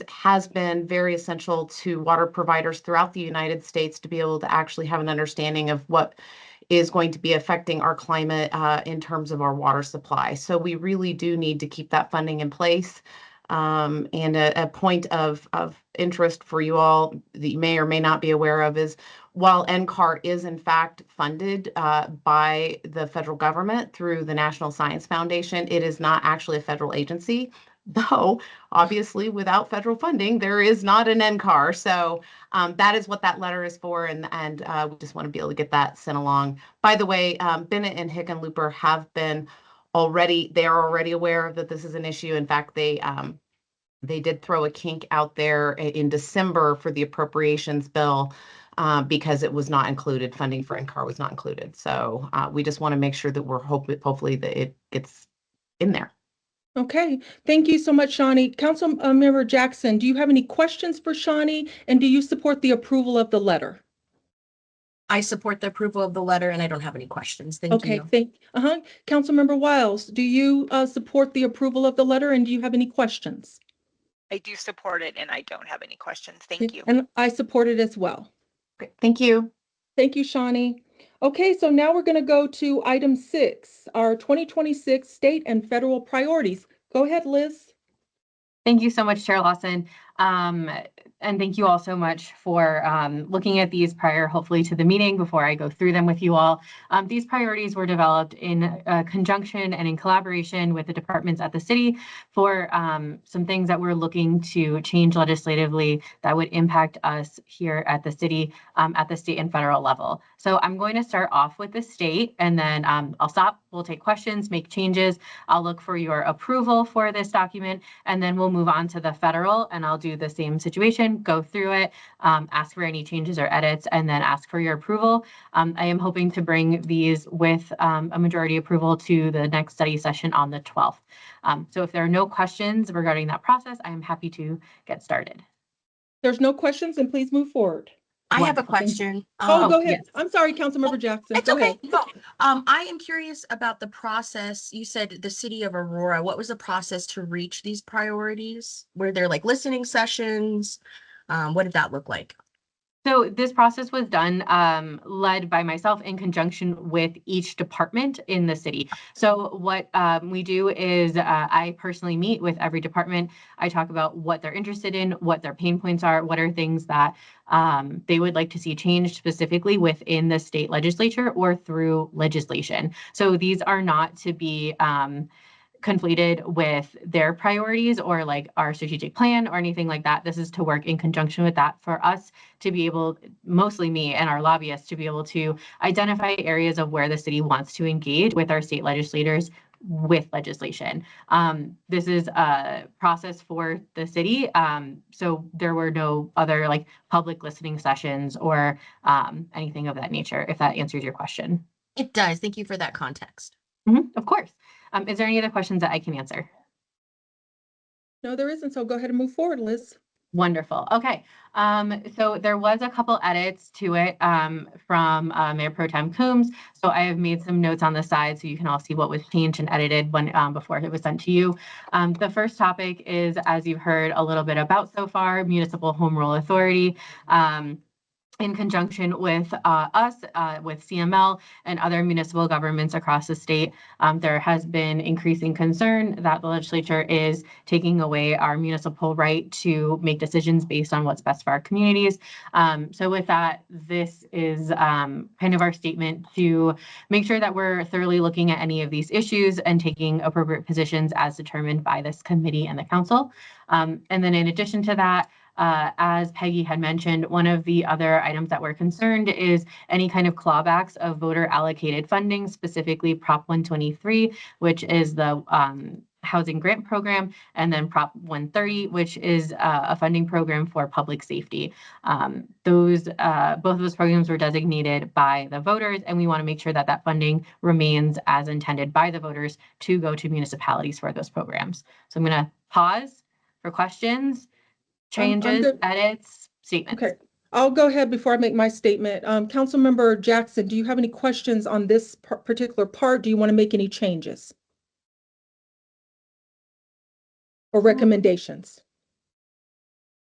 Has been very essential to water providers throughout the United States to be able to actually have an understanding of what is going to be affecting our climate in terms of our water supply. So we really do need to keep that funding in place. And a point of interest for you all that you may or may not be aware of is while NCAR is in fact funded by the federal government through the National Science Foundation, it is not actually a federal agency. Though, obviously, without federal funding, there is not an NCAR. So that is what that letter is for, and we just want to be able to get that sent along. By the way, Bennett and Hickenlooper have been they are already aware that this is an issue. In fact, they did throw a kink out there in December for the appropriations bill because it was not included. Funding for NCAR was not included. So we just want to make sure that we're hopefully that it gets in there. Okay, thank you so much, Shawnee. Council Member Jackson, do you have any questions for Shawnee, and do you support the approval of the letter? I support the approval of the letter, and I don't have any questions. Thank you. Okay, Council Member Wiles, do you support the approval of the letter, and do you have any questions? I do support it, and I don't have any questions. Thank you. And I support it as well. Okay, thank you. Thank you, Shawnee. Okay, so now we're going to go to item 6, our 2026 state and federal priorities. Go ahead, Liz. Thank you so much, Chair Lawson. And thank you all so much for looking at these prior, hopefully, to the meeting before I go through them with you all. These priorities were developed in conjunction and in collaboration with the departments at the city for some things that we're looking to change legislatively that would impact us here at the city at the state and federal level. So I'm going to start off with the state, and then I'll stop. We'll take questions, make changes. I'll look for your approval for this document, and then we'll move on to the federal, and I'll do the same situation, go through it, ask for any changes or edits, and then ask for your approval. I am hoping to bring these with a majority approval to the next study session on the 12th. So if there are no questions regarding that process, I am happy to get started. There's no questions, and please move forward. I have a question. Go ahead. Yes. I'm sorry, Councilmember Jackson. It's Go okay. ahead. Go. I am curious about the process. You said the city of Aurora. What was the process to reach these priorities? Were there like listening sessions? What did that look like? So this process was done led by myself in conjunction with each department in the city. So what we do is I personally meet with every department. I talk about what they're interested in, what their pain points are, what are things that they would like to see changed specifically within the state legislature or through legislation. So these are not to be conflated with their priorities or like our strategic plan or anything like that. This is to work in conjunction with that for us to be able, mostly me and our lobbyists, to be able to identify areas of where the city wants to engage with our state legislators with legislation. This is a process for the city. So there were no other like public listening sessions or anything of that nature, if that answers your question. It does. Thank you for that context. Of course. Is there any other questions that I can answer? No, there isn't. So go ahead and move forward, Liz. Wonderful. Okay. So there was a couple edits to it from Mayor Pro Tem Coombs. So I have made some notes on the side so you can all see what was changed and edited when before it was sent to you. The first topic is, as you've heard a little bit about so far, Municipal Home Rule Authority. in conjunction with us, with CML and other municipal governments across the state, there has been increasing concern that the legislature is taking away our municipal right to make decisions based on what's best for our communities. So with that, this is kind of our statement to make sure that we're thoroughly looking at any of these issues and taking appropriate positions as determined by this committee and the council. And then in addition to that, as Peggy had mentioned, one of the other items that we're concerned is any kind of clawbacks of voter allocated funding, specifically Prop 123, which is the housing grant program, and then Prop 130, which is a funding program for public safety. Both of those programs were designated by the voters, and we want to make sure that that funding remains as intended by the voters to go to municipalities for those programs. So I'm going to pause for questions, changes, edits, statements. Okay, I'll go ahead before I make my statement. Councilmember Jackson, do you have any questions on this particular part? Do you want to make any changes or recommendations?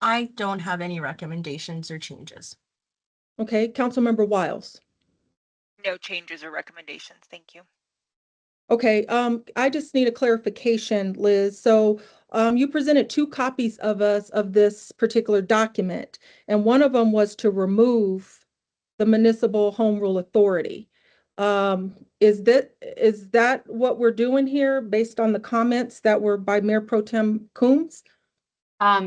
I don't have any recommendations or changes. Okay, Councilmember Wiles. No changes or recommendations. Thank you. Okay, I just need a clarification, Liz. So you presented 2 copies of this particular document, and one of them was to remove the Municipal Home Rule Authority. Is that what we're doing here based on the comments that were by Mayor Pro Tem Coombs?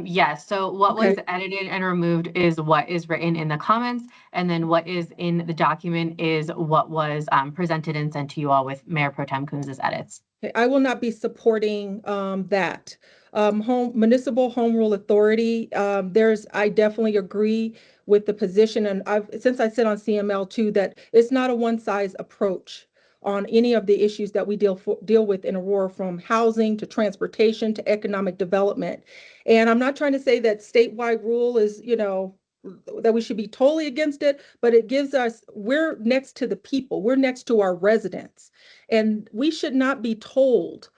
Yes, so what was edited and removed is what is written in the comments, and then what is in the document is what was presented and sent to you all with Mayor Pro Tem Coombs' edits. Okay, I will not be supporting that. Municipal Home Rule Authority, I definitely agree with the position, and since I sit on CML too, that it's not a one-size approach on any of the issues that we deal with in Aurora, from housing to transportation to economic development. And I'm not trying to say that statewide rule is, that we should be totally against it, but it gives us, we're next to the people, we're next to our residents, and we should not be told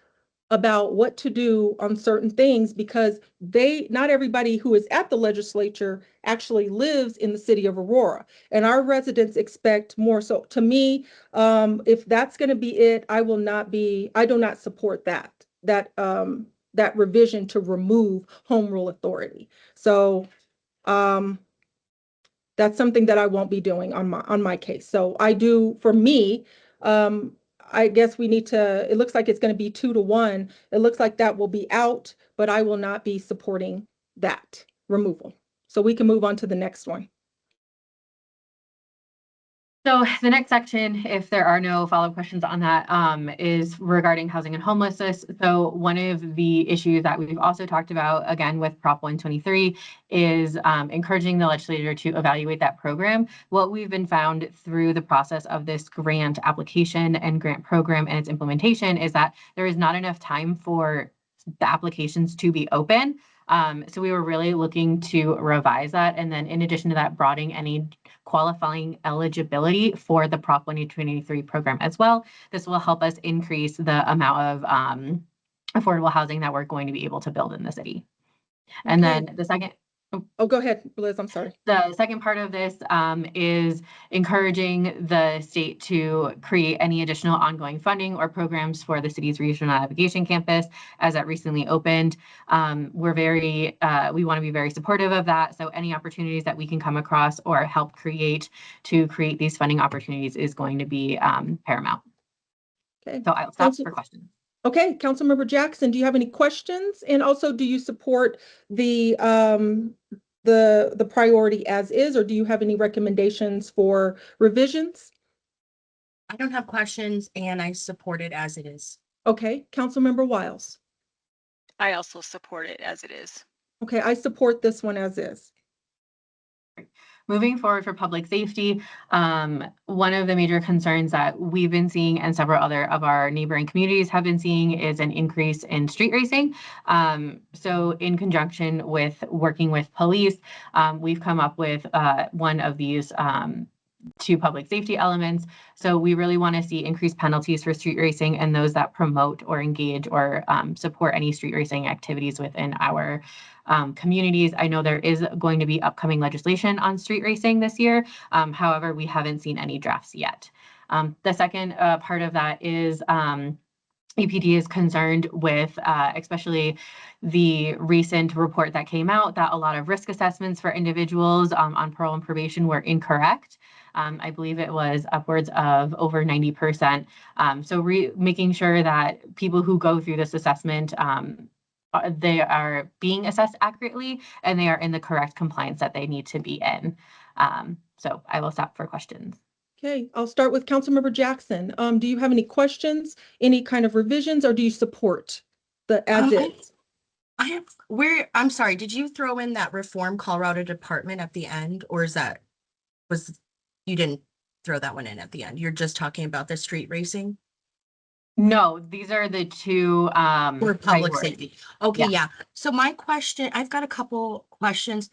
about what to do on certain things, because not everybody who is at the legislature actually lives in the city of Aurora, and our residents expect more. So to me, if that's going to be it, I do not support that revision to remove home rule authority. So that's something that I won't be doing on my case. So for me, I guess we need to, it looks like it's going to be 2-1. It looks like that will be out, but I will not be supporting that removal. So we can move on to the next one. So the next section, if there are no follow-up questions on that, is regarding housing and homelessness. So one of the issues that we've also talked about, again, with Prop 123, is encouraging the legislature to evaluate that program. What we've been found through the process of this grant application and grant program and its implementation is that there is not enough time for the applications to be open. So we were really looking to revise that. And then in addition to that, broadening any qualifying eligibility for the Prop 123 program as well. This will help us increase the amount of affordable housing that we're going to be able to build in the city. And then the second. Oh, go ahead, Liz, I'm sorry. The second part of this is encouraging the state to create any additional ongoing funding or programs for the city's regional navigation campus as that recently opened. We want to be very supportive of that. So any opportunities that we can come across or help create these funding opportunities is going to be paramount. Okay. So I'll stop for questions. Okay, Councilmember Jackson, do you have any questions? And also, do you support the priority as is, or do you have any recommendations for revisions? I don't have questions, and I support it as it is. Okay, Councilmember Wiles. I also support it as it is. Okay, I support this one as is. Moving forward for public safety, one of the major concerns that we've been seeing and several other of our neighboring communities have been seeing is an increase in street racing. So in conjunction with working with police, we've come up with one of these to public safety elements. So we really want to see increased penalties for street racing and those that promote or engage or support any street racing activities within our communities. I know there is going to be upcoming legislation on street racing this year. However, we haven't seen any drafts yet. The second part of that is APD is concerned with especially the recent report that came out that a lot of risk assessments for individuals on parole and probation were incorrect. I believe it was upwards of over 90%. So making sure that people who go through this assessment, they are being assessed accurately and they are in the correct compliance that they need to be in. So I will stop for questions. Okay, I'll start with Councilmember Jackson. Do you have any questions, any kind of revisions, or do you support the as is? I'm sorry, did you throw in that Reform Colorado Department at the end, or you didn't throw that one in at the end? You're just talking about the street racing? No, these are the two For public priorities. safety. Okay, yeah. So my question, I've got a couple questions.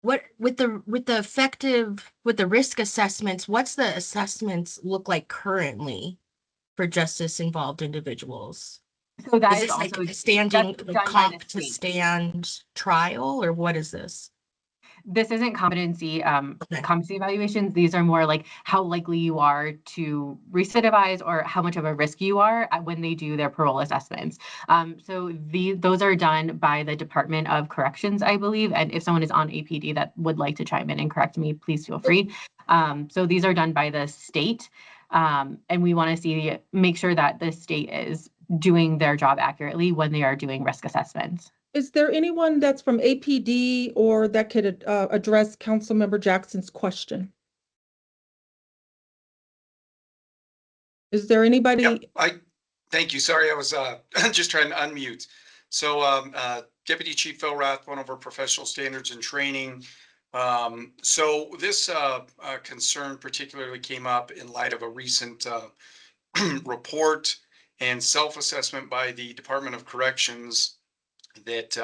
What with the risk assessments, what's the assessments look like currently for justice involved individuals? So that is is this like also a standing done by comp the to state. stand trial, or what is this? This isn't competency evaluations. These are more like how likely you are to recidivize or how much of a risk you are when they do their parole assessments. So those are done by the Department of Corrections, I believe. And if someone is on APD that would like to chime in and correct me, please feel free. So these are done by the state. And we want to make sure that the state is doing their job accurately when they are doing risk assessments. Is there anyone that's from APD or that could address Councilmember Jackson's question? Is there anybody? Yep, thank you. Sorry, I was just trying to unmute. So Deputy Chief Phil Rathbone over Professional Standards and Training. So this concern particularly came up in light of a recent report and self-assessment by the Department of Corrections that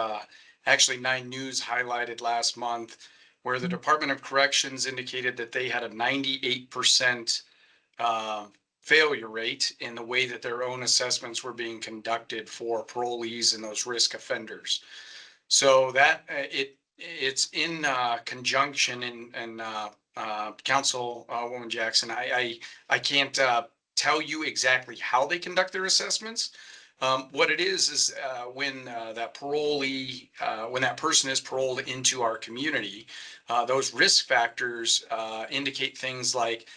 actually 9 News highlighted last month, where the Department of Corrections indicated that they had a 98% failure rate in the way that their own assessments were being conducted for parolees and those risk offenders. So that it's in conjunction and Councilwoman Jackson, I can't tell you exactly how they conduct their assessments. What it is when that parolee, when that person is paroled into our community, those risk factors indicate things like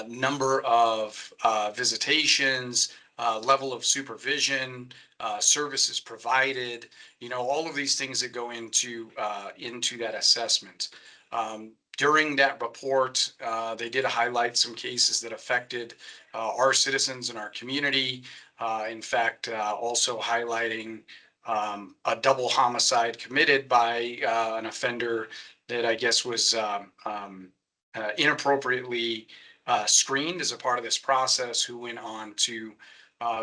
number of visitations, level of supervision, services provided, all of these things that go into that assessment. During that report, they did highlight some cases that affected our citizens in our community. In fact, also highlighting a double homicide committed by an offender that I guess was inappropriately screened as a part of this process, who went on to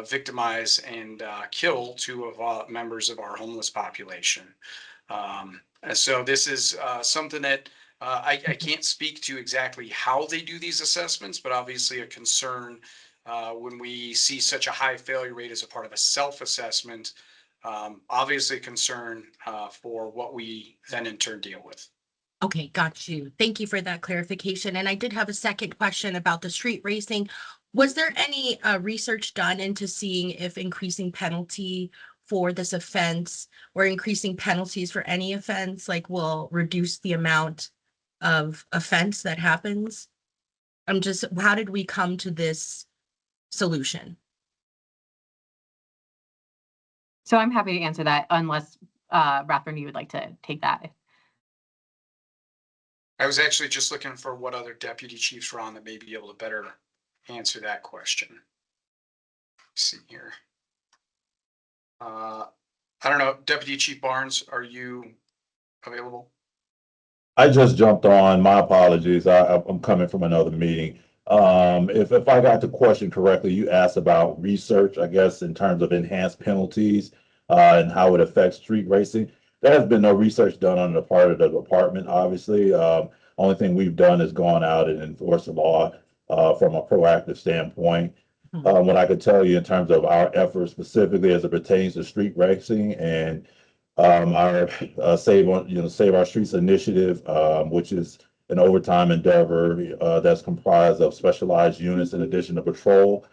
victimize and kill 2 of members of our homeless population. So this is something that I can't speak to exactly how they do these assessments, but obviously a concern when we see such a high failure rate as a part of a self-assessment, obviously a concern for what we then in turn deal with. Okay, got you. Thank you for that clarification. And I did have a second question about the street racing. Was there any research done into seeing if increasing penalty for this offense or increasing penalties for any offense will reduce the amount of offense that happens? How did we come to this solution? So I'm happy to answer that unless Rathbone, you would like to take that. I was actually just looking for what other deputy chiefs were on that may be able to better answer that question. Let's see here. I don't know, Deputy Chief Barnes, are you available? I just jumped on. My apologies. I'm coming from another meeting. If I got the question correctly, you asked about research, I guess, in terms of enhanced penalties and how it affects street racing. There has been no research done on the part of the department, obviously. Only thing we've done is gone out and enforced the law from a proactive standpoint. What I could tell you in terms of our efforts specifically as it pertains to street racing and our Save Our Streets initiative, which is an overtime endeavor that's comprised of specialized units in addition to patrol.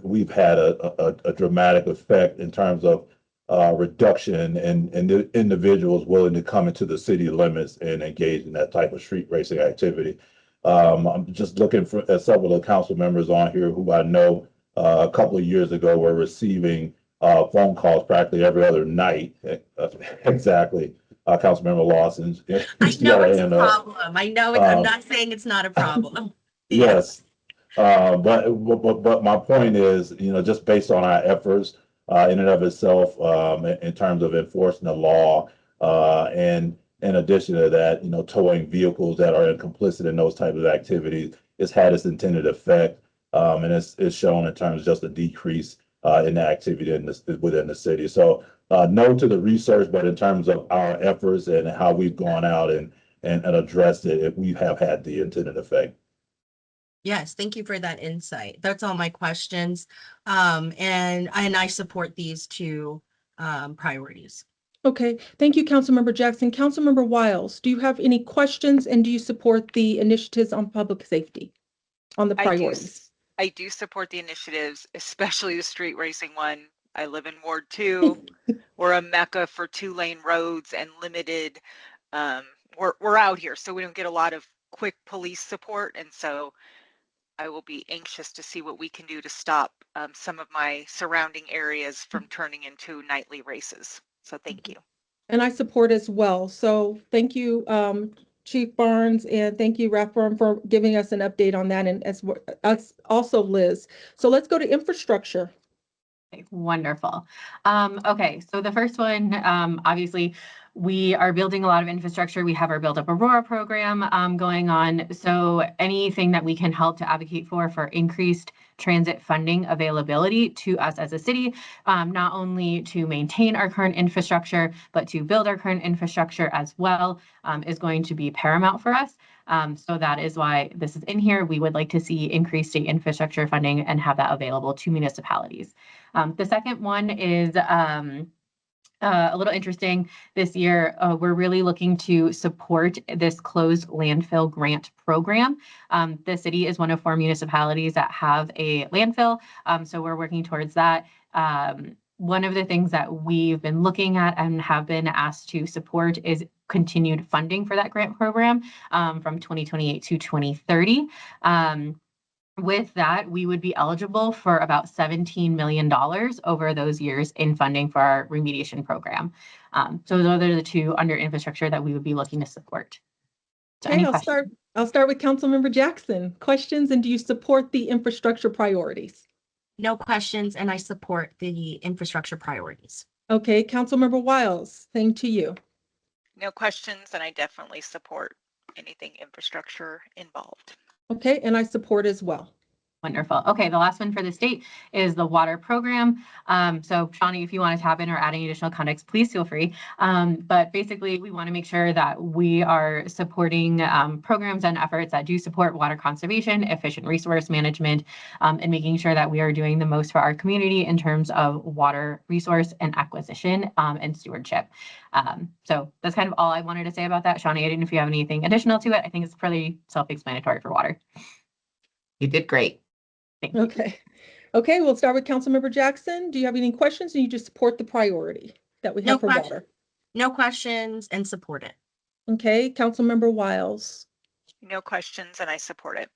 We've had a dramatic effect in terms of reduction in individuals willing to come into the city limits and engage in that type of street racing activity. I'm just looking at several of the council members on here who I know a couple of years ago were receiving phone calls practically every other night. Exactly. Councilmember Lawson. I know it's a problem. I know it. I'm not saying it's not a problem. Yes. But my point is, just based on our efforts in and of itself, in terms of enforcing the law, and in addition to that, towing vehicles that are complicit in those types of activities, it's had its intended effect, and it's shown in terms of just a decrease in the activity within the city. So no to the research, but in terms of our efforts and how we've gone out and addressed it, we have had the intended effect. Yes, thank you for that insight. That's all my questions. And I support these two priorities. Okay, thank you, Councilmember Jackson. Councilmember Wiles, do you have any questions and do you support the initiatives on public safety, on the priorities? I do support the initiatives, especially the street racing one. I live in Ward 2. We're a mecca for 2-lane roads and limited. We're out here, so we don't get a lot of quick police support, and so I will be anxious to see what we can do to stop some of my surrounding areas from turning into nightly races. So thank you. And I support as well. So thank you, Chief Barnes, and thank you, Rathburn, for giving us an update on that, and as also Liz. So let's go to infrastructure. Okay, wonderful. Okay, so the first one, obviously, we are building a lot of infrastructure. We have our Build Up Aurora program going on. So anything that we can help to advocate for increased transit funding availability to us as a city, not only to maintain our current infrastructure, but to build our current infrastructure as well, is going to be paramount for us. So that is why this is in here. We would like to see increased state infrastructure funding and have that available to municipalities. The second one is a little interesting this year. We're really looking to support this closed landfill grant program. The city is one of 4 municipalities that have a landfill, so we're working towards that. One of the things that we've been looking at and have been asked to support is continued funding for that grant program from 2028 to 2030. With that, we would be eligible for about $17 million over those years in funding for our remediation program. So those are the two under infrastructure that we would be looking to support. So okay, I'll start with Councilmember Jackson. Questions, and do you support the infrastructure priorities? No questions, and I support the infrastructure priorities. Okay, Councilmember Wiles, same to you. No questions, and I definitely support anything infrastructure involved. Okay, and I support as well. Wonderful. Okay, the last one for the state is the water program. So Shawnee, if you want to tap in or add any additional context, please feel free. But basically, we want to make sure that we are supporting programs and efforts that do support water conservation, efficient resource management, and making sure that we are doing the most for our community in terms of water resource and acquisition and stewardship. So that's kind of all I wanted to say about that. Shawnee, I didn't know if you have anything additional to it. I think it's pretty self-explanatory for water. You did great. Okay. Okay, we'll start with Councilmember Jackson. Do you have any questions, or you just support the priority that we have for water? No questions, and support it. Okay, Councilmember Wiles. No questions, and I support it.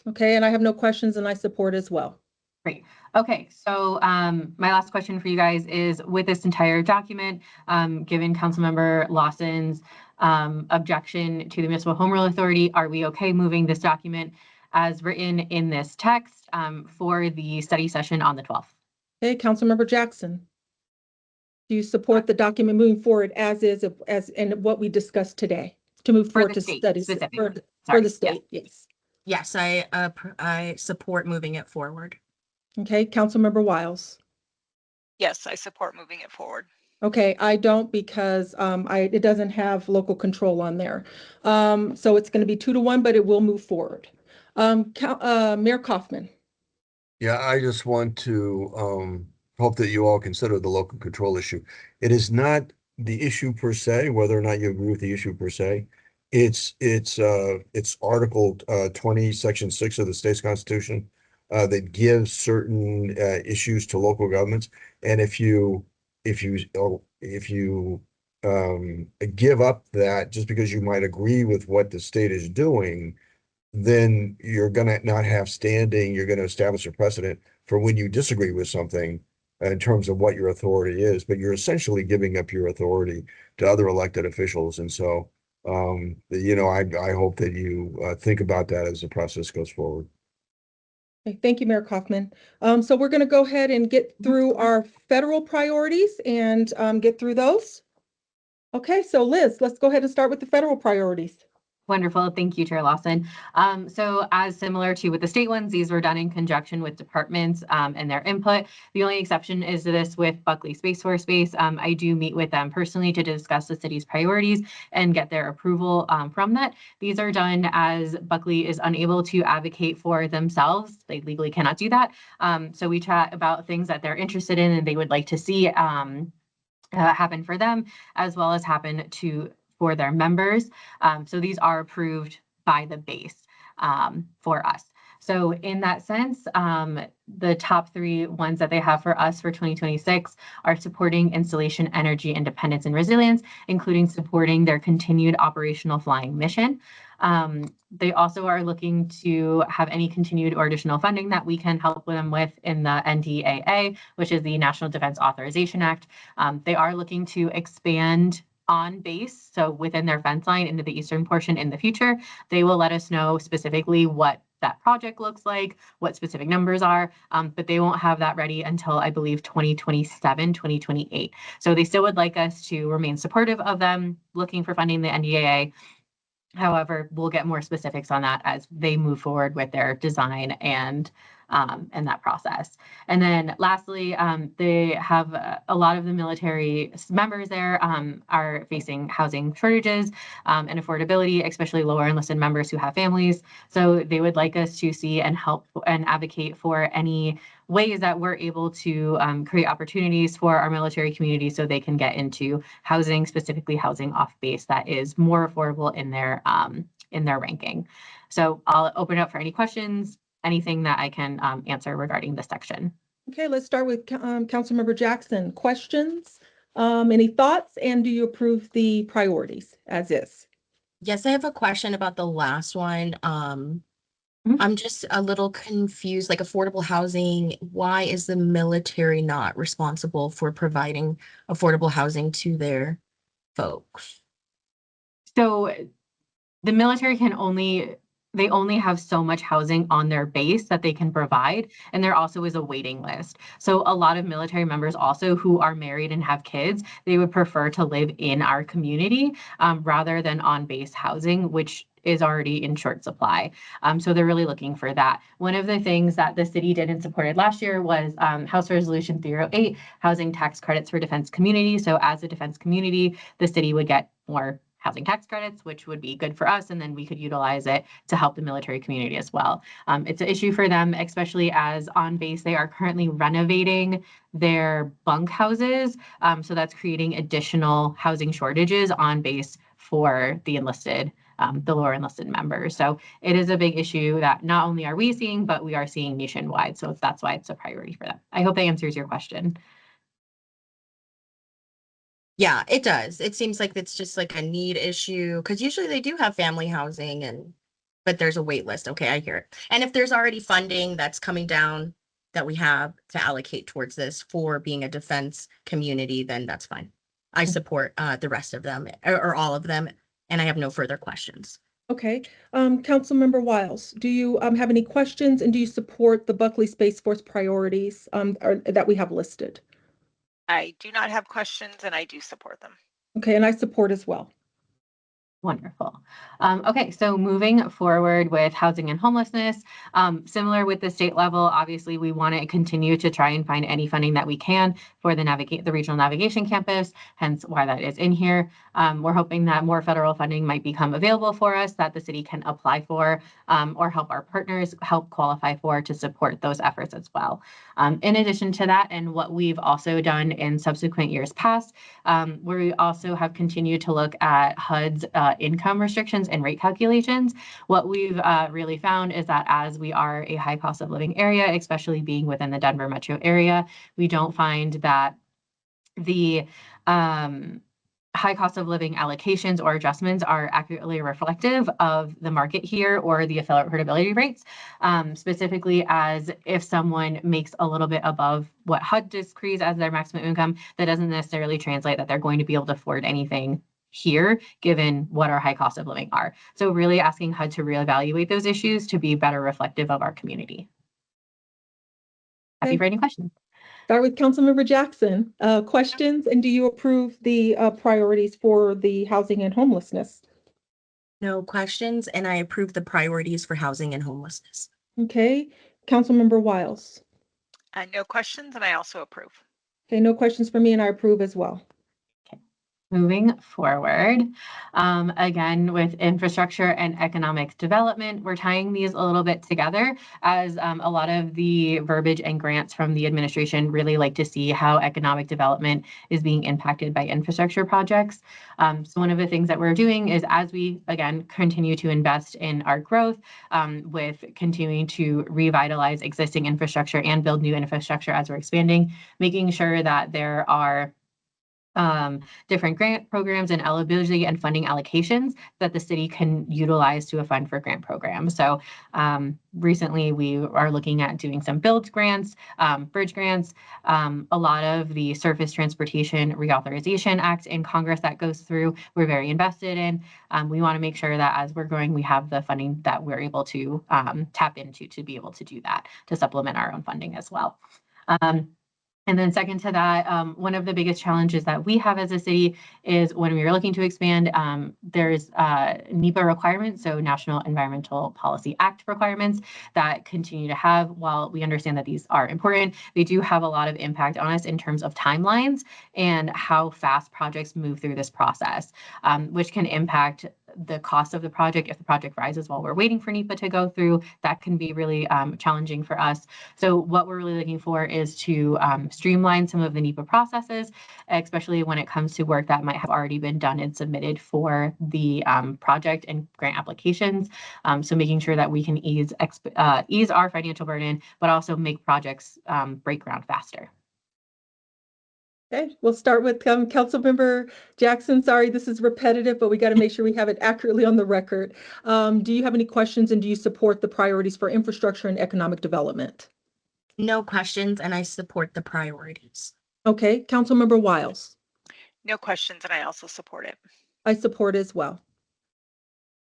Okay, and I have no questions, and I support as well. Great. Okay, so my last question for you guys is, with this entire document, given Councilmember Lawson's objection to the Municipal Home Rule Authority, are we okay moving this document as written in this text for the study session on the 12th? Okay, Councilmember Jackson. Do you support the document moving forward as is, and what we discussed today to move forward to studies for the state? Yes. Yes, I support moving it forward. Okay, Councilmember Wiles. Yes, I support moving it forward. Okay, I don't because it doesn't have local control on there. So it's going to be 2-1, but it will move forward. Mayor Kaufman. Yeah, I just want to hope that you all consider the local control issue. It is not the issue per se, whether or not you agree with the issue per se. It's Article 20, Section 6 of the state's constitution that gives certain issues to local governments. And if you give up that just because you might agree with what the state is doing, then you're gonna not have standing. You're gonna establish a precedent for when you disagree with something in terms of what your authority is, but you're essentially giving up your authority to other elected officials. And so, I hope that you think about that as the process goes forward. Okay, thank you, Mayor Kaufman. So we're going to go ahead and get through our federal priorities and get through those. Okay, so Liz, let's go ahead and start with the federal priorities. Wonderful. Thank you, Chair Lawson. So as similar to with the state ones, these were done in conjunction with departments and their input. The only exception is this with Buckley Space Force Base. I do meet with them personally to discuss the city's priorities and get their approval from that. These are done as Buckley is unable to advocate for themselves. They legally cannot do that. So we chat about things that they're interested in and they would like to see happen for them, as well as happen for their members. So these are approved by the base for us. So in that sense, the top 3 ones that they have for us for 2026 are supporting installation energy independence and resilience, including supporting their continued operational flying mission. They also are looking to have any continued or additional funding that we can help them with in the NDAA, which is the National Defense Authorization Act. They are looking to expand on base, so within their fence line into the eastern portion in the future. They will let us know specifically what that project looks like, what specific numbers are, but they won't have that ready until I believe 2027, 2028. So they still would like us to remain supportive of them, looking for funding the NDAA. However, we'll get more specifics on that as they move forward with their design and that process. And then lastly, they have a lot of the military members there are facing housing shortages and affordability, especially lower enlisted members who have families. So they would like us to see and help and advocate for any ways that we're able to create opportunities for our military community so they can get into housing, specifically housing off base that is more affordable in their ranking. So I'll open it up for any questions, anything that I can answer regarding this section. Okay, let's start with Councilmember Jackson. Questions? Any thoughts? And do you approve the priorities as is? Yes, I have a question about the last one. I'm just a little confused, like affordable housing. Why is the military not responsible for providing affordable housing to their folks? So the military they only have so much housing on their base that they can provide. And there also is a waiting list. So a lot of military members also who are married and have kids, they would prefer to live in our community rather than on base housing, which is already in short supply. So they're really looking for that. One of the things that the city did and supported last year was House Resolution 308, housing tax credits for defense community. So as a defense community, the city would get more housing tax credits, which would be good for us, and then we could utilize it to help the military community as well. It's an issue for them, especially as on base they are currently renovating their bunk houses. So that's creating additional housing shortages on base for the enlisted, the lower enlisted members. So it is a big issue that not only are we seeing, but we are seeing nationwide. So that's why it's a priority for them. I hope that answers your question. Yeah, it does. It seems like it's just like a need issue because usually they do have family housing but there's a wait list. Okay, I hear it. And if there's already funding that's coming down that we have to allocate towards this for being a defense community, then that's fine. I support the rest of them or all of them, and I have no further questions. Okay, Councilmember Wiles, do you have any questions and do you support the Buckley Space Force priorities that we have listed? I do not have questions and I do support them. Okay, and I support as well. Wonderful. Okay, so moving forward with housing and homelessness, similar with the state level, obviously we want to continue to try and find any funding that we can for the regional navigation campus, hence why that is in here. We're hoping that more federal funding might become available for us that the city can apply for or help our partners help qualify for to support those efforts as well. In addition to that, and what we've also done in subsequent years past, we also have continued to look at HUD's income restrictions and rate calculations. What we've really found is that as we are a high cost of living area, especially being within the Denver metro area, we don't find that the high cost of living allocations or adjustments are accurately reflective of the market here or the affordability rates, specifically as if someone makes a little bit above what HUD decrees as their maximum income, that doesn't necessarily translate that they're going to be able to afford anything here, given what our high cost of living are. So really asking HUD to reevaluate those issues to be better reflective of our community. Happy for any questions. Start with Councilmember Jackson. Questions, and do you approve the priorities for the housing and homelessness? No questions, and I approve the priorities for housing and homelessness. Okay, Councilmember Wiles. No questions, and I also approve. Okay, no questions for me, and I approve as well. Moving forward, again, with infrastructure and economic development, we're tying these a little bit together as a lot of the verbiage and grants from the administration really like to see how economic development is being impacted by infrastructure projects. So one of the things that we're doing is as we, again, continue to invest in our growth with continuing to revitalize existing infrastructure and build new infrastructure as we're expanding, making sure that there are different grant programs and eligibility and funding allocations that the city can utilize to fund for grant programs. So recently we are looking at doing some build grants, bridge grants, a lot of the Surface Transportation Reauthorization Act in Congress that goes through, we're very invested in. We want to make sure that as we're growing, we have the funding that we're able to tap into to be able to do that, to supplement our own funding as well. And then second to that, one of the biggest challenges that we have as a city is when we are looking to expand, there's NEPA requirements, so National Environmental Policy Act requirements that continue to have, while we understand that these are important, they do have a lot of impact on us in terms of timelines and how fast projects move through this process, which can impact the cost of the project. If the project rises while we're waiting for NEPA to go through, that can be really challenging for us. So what we're really looking for is to streamline some of the NEPA processes, especially when it comes to work that might have already been done and submitted for the project and grant applications. So making sure that we can ease our financial burden, but also make projects break ground faster. Okay, we'll start with Councilmember Jackson. Sorry, this is repetitive, but we got to make sure we have it accurately on the record. Do you have any questions, and do you support the priorities for infrastructure and economic development? No questions, and I support the priorities. Okay, Councilmember Wiles. No questions, and I also support it. I support as well.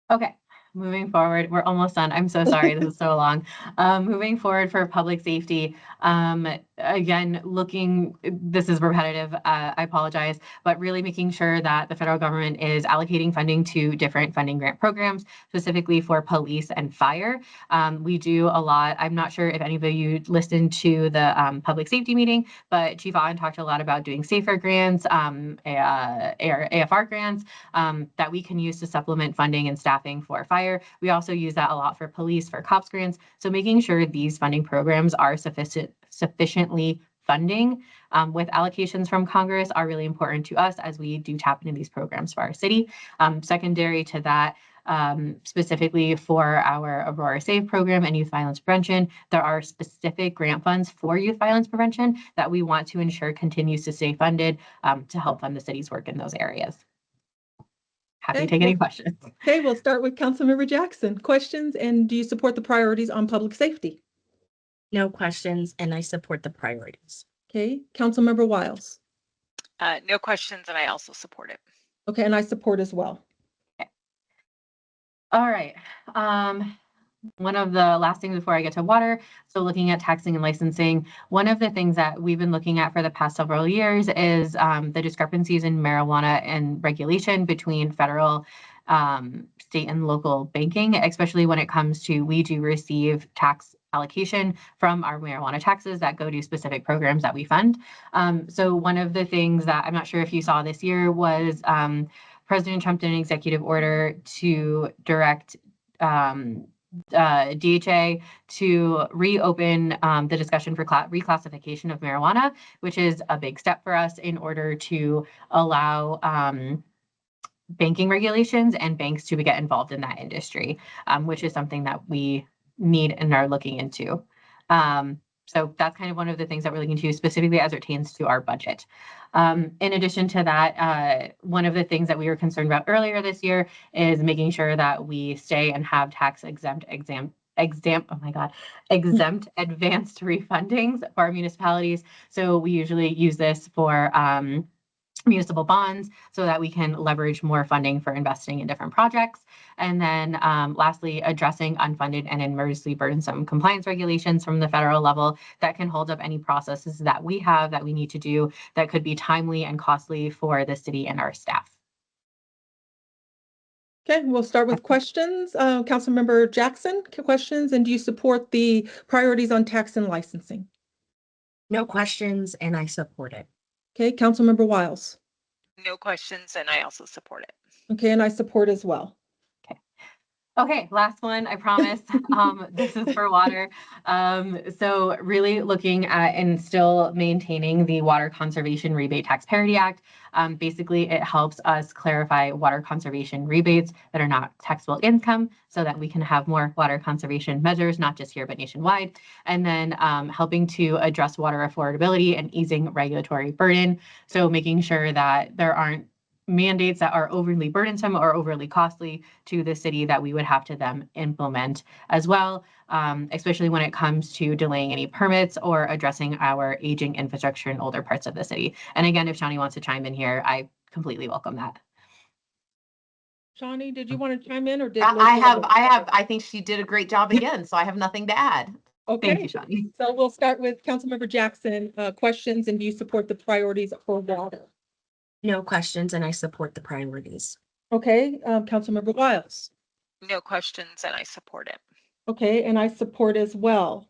Okay. Moving forward, we're almost done. I'm so sorry, this is so long. Moving forward for public safety, again, this is repetitive, I apologize, but really making sure that the federal government is allocating funding to different funding grant programs, specifically for police and fire. We do a lot. I'm not sure if any of you listened to the public safety meeting, but Chief Otten talked a lot about doing SAFER grants, AFR grants that we can use to supplement funding and staffing for fire. We also use that a lot for police, for cops grants. So making sure these funding programs are sufficiently funding with allocations from Congress are really important to us as we do tap into these programs for our city. Secondary to that, specifically for our Aurora Save program and youth violence prevention, there are specific grant funds for youth violence prevention that we want to ensure continues to stay funded to help fund the city's work in those areas. Happy to take any questions. Okay, we'll start with Councilmember Jackson. Questions, and do you support the priorities on public safety? No questions, and I support the priorities. Okay, Councilmember Wiles. No questions, and I also support it. Okay, and I support as well. Okay. All right. One of the last things before I get to water, so looking at taxing and licensing, one of the things that we've been looking at for the past several years is the discrepancies in marijuana and regulation between federal state and local banking, especially when it comes to, we do receive tax allocation from our marijuana taxes that go to specific programs that we fund. So one of the things that I'm not sure if you saw this year was President Trump did an executive order to direct DHA to reopen the discussion for reclassification of marijuana, which is a big step for us in order to allow banking regulations and banks to get involved in that industry, which is something that we need and are looking into. So that's kind of one of the things that we're looking to specifically as it pertains to our budget. In addition to that, one of the things that we were concerned about earlier this year is making sure that we stay and have tax exempt advanced refundings for our municipalities. So we usually use this for municipal bonds so that we can leverage more funding for investing in different projects. And then lastly, addressing unfunded and enormously burdensome compliance regulations from the federal level that can hold up any processes that we have that we need to do that could be timely and costly for the city and our staff. Okay, we'll start with questions. Councilmember Jackson, questions, and do you support the priorities on tax and licensing? No questions, and I support it. Okay, Councilmember Wiles. No questions, and I also support it. Okay, and I support as well. Okay, last one, I promise. This is for water. So really looking at and still maintaining the Water Conservation Rebate Tax Parity Act. Basically, it helps us clarify water conservation rebates that are not taxable income so that we can have more water conservation measures, not just here, but nationwide. And then helping to address water affordability and easing regulatory burden. So making sure that there aren't mandates that are overly burdensome or overly costly to the city that we would have to then implement as well, especially when it comes to delaying any permits or addressing our aging infrastructure in older parts of the city. And again, if Shawnee wants to chime in here, I completely welcome that. Shawnee, did you want to chime in or did I think she did a great job again, so I have nothing to add. Okay. Thank you, Shawnee. So we'll start with Councilmember Jackson. Questions, and do you support the priorities for water? No questions, and I support the priorities. Okay, Councilmember Wiles. No questions, and I support it. Okay, and I support as well.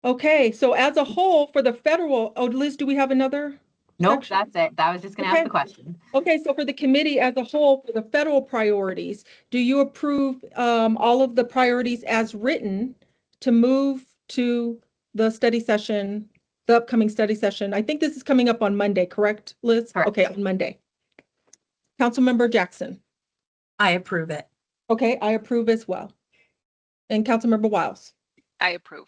Okay, so as a whole for the federal, Liz, do we have another? Nope, section? that's it. That was just going to ask the question. Okay, so for the committee as a whole, for the federal priorities, do you approve all of the priorities as written to move to the study session, the upcoming study session? I think this is coming up on Monday, correct, Liz? Correct. Okay, on Monday. Councilmember Jackson. I approve it. Okay, I approve as well. And Councilmember Wiles. I approve.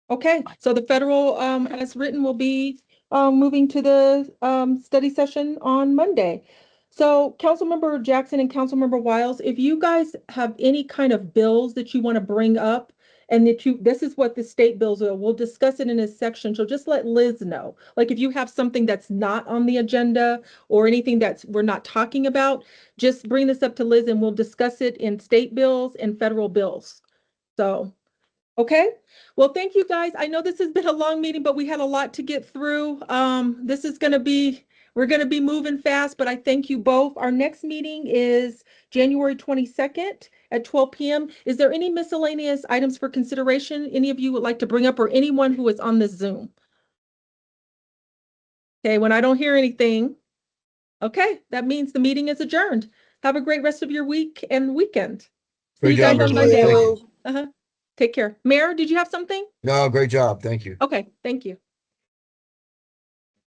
Okay, so the federal as written will be moving to the study session on Monday. So Councilmember Jackson and Councilmember Wiles, if you guys have any kind of bills that you want to bring up and that this is what the state bills are, we'll discuss it in this section. So just let Liz know. Like if you have something that's not on the agenda or anything that we're not talking about, just bring this up to Liz and we'll discuss it in state bills and federal bills. So, okay. Well, thank you guys. I know this has been a long meeting, but we had a lot to get through. This is going to be, we're going to be moving fast, but I thank you both. Our next meeting is January 22nd at 12 p.m. Is there any miscellaneous items for consideration any of you would like to bring up or anyone who is on this Zoom? Okay, when I don't hear anything, okay, that means the meeting is adjourned. Have a great rest of your week and weekend. See you guys on Monday. Take care. Mayor, did you have something? No, great job. Thank you. Okay, thank you.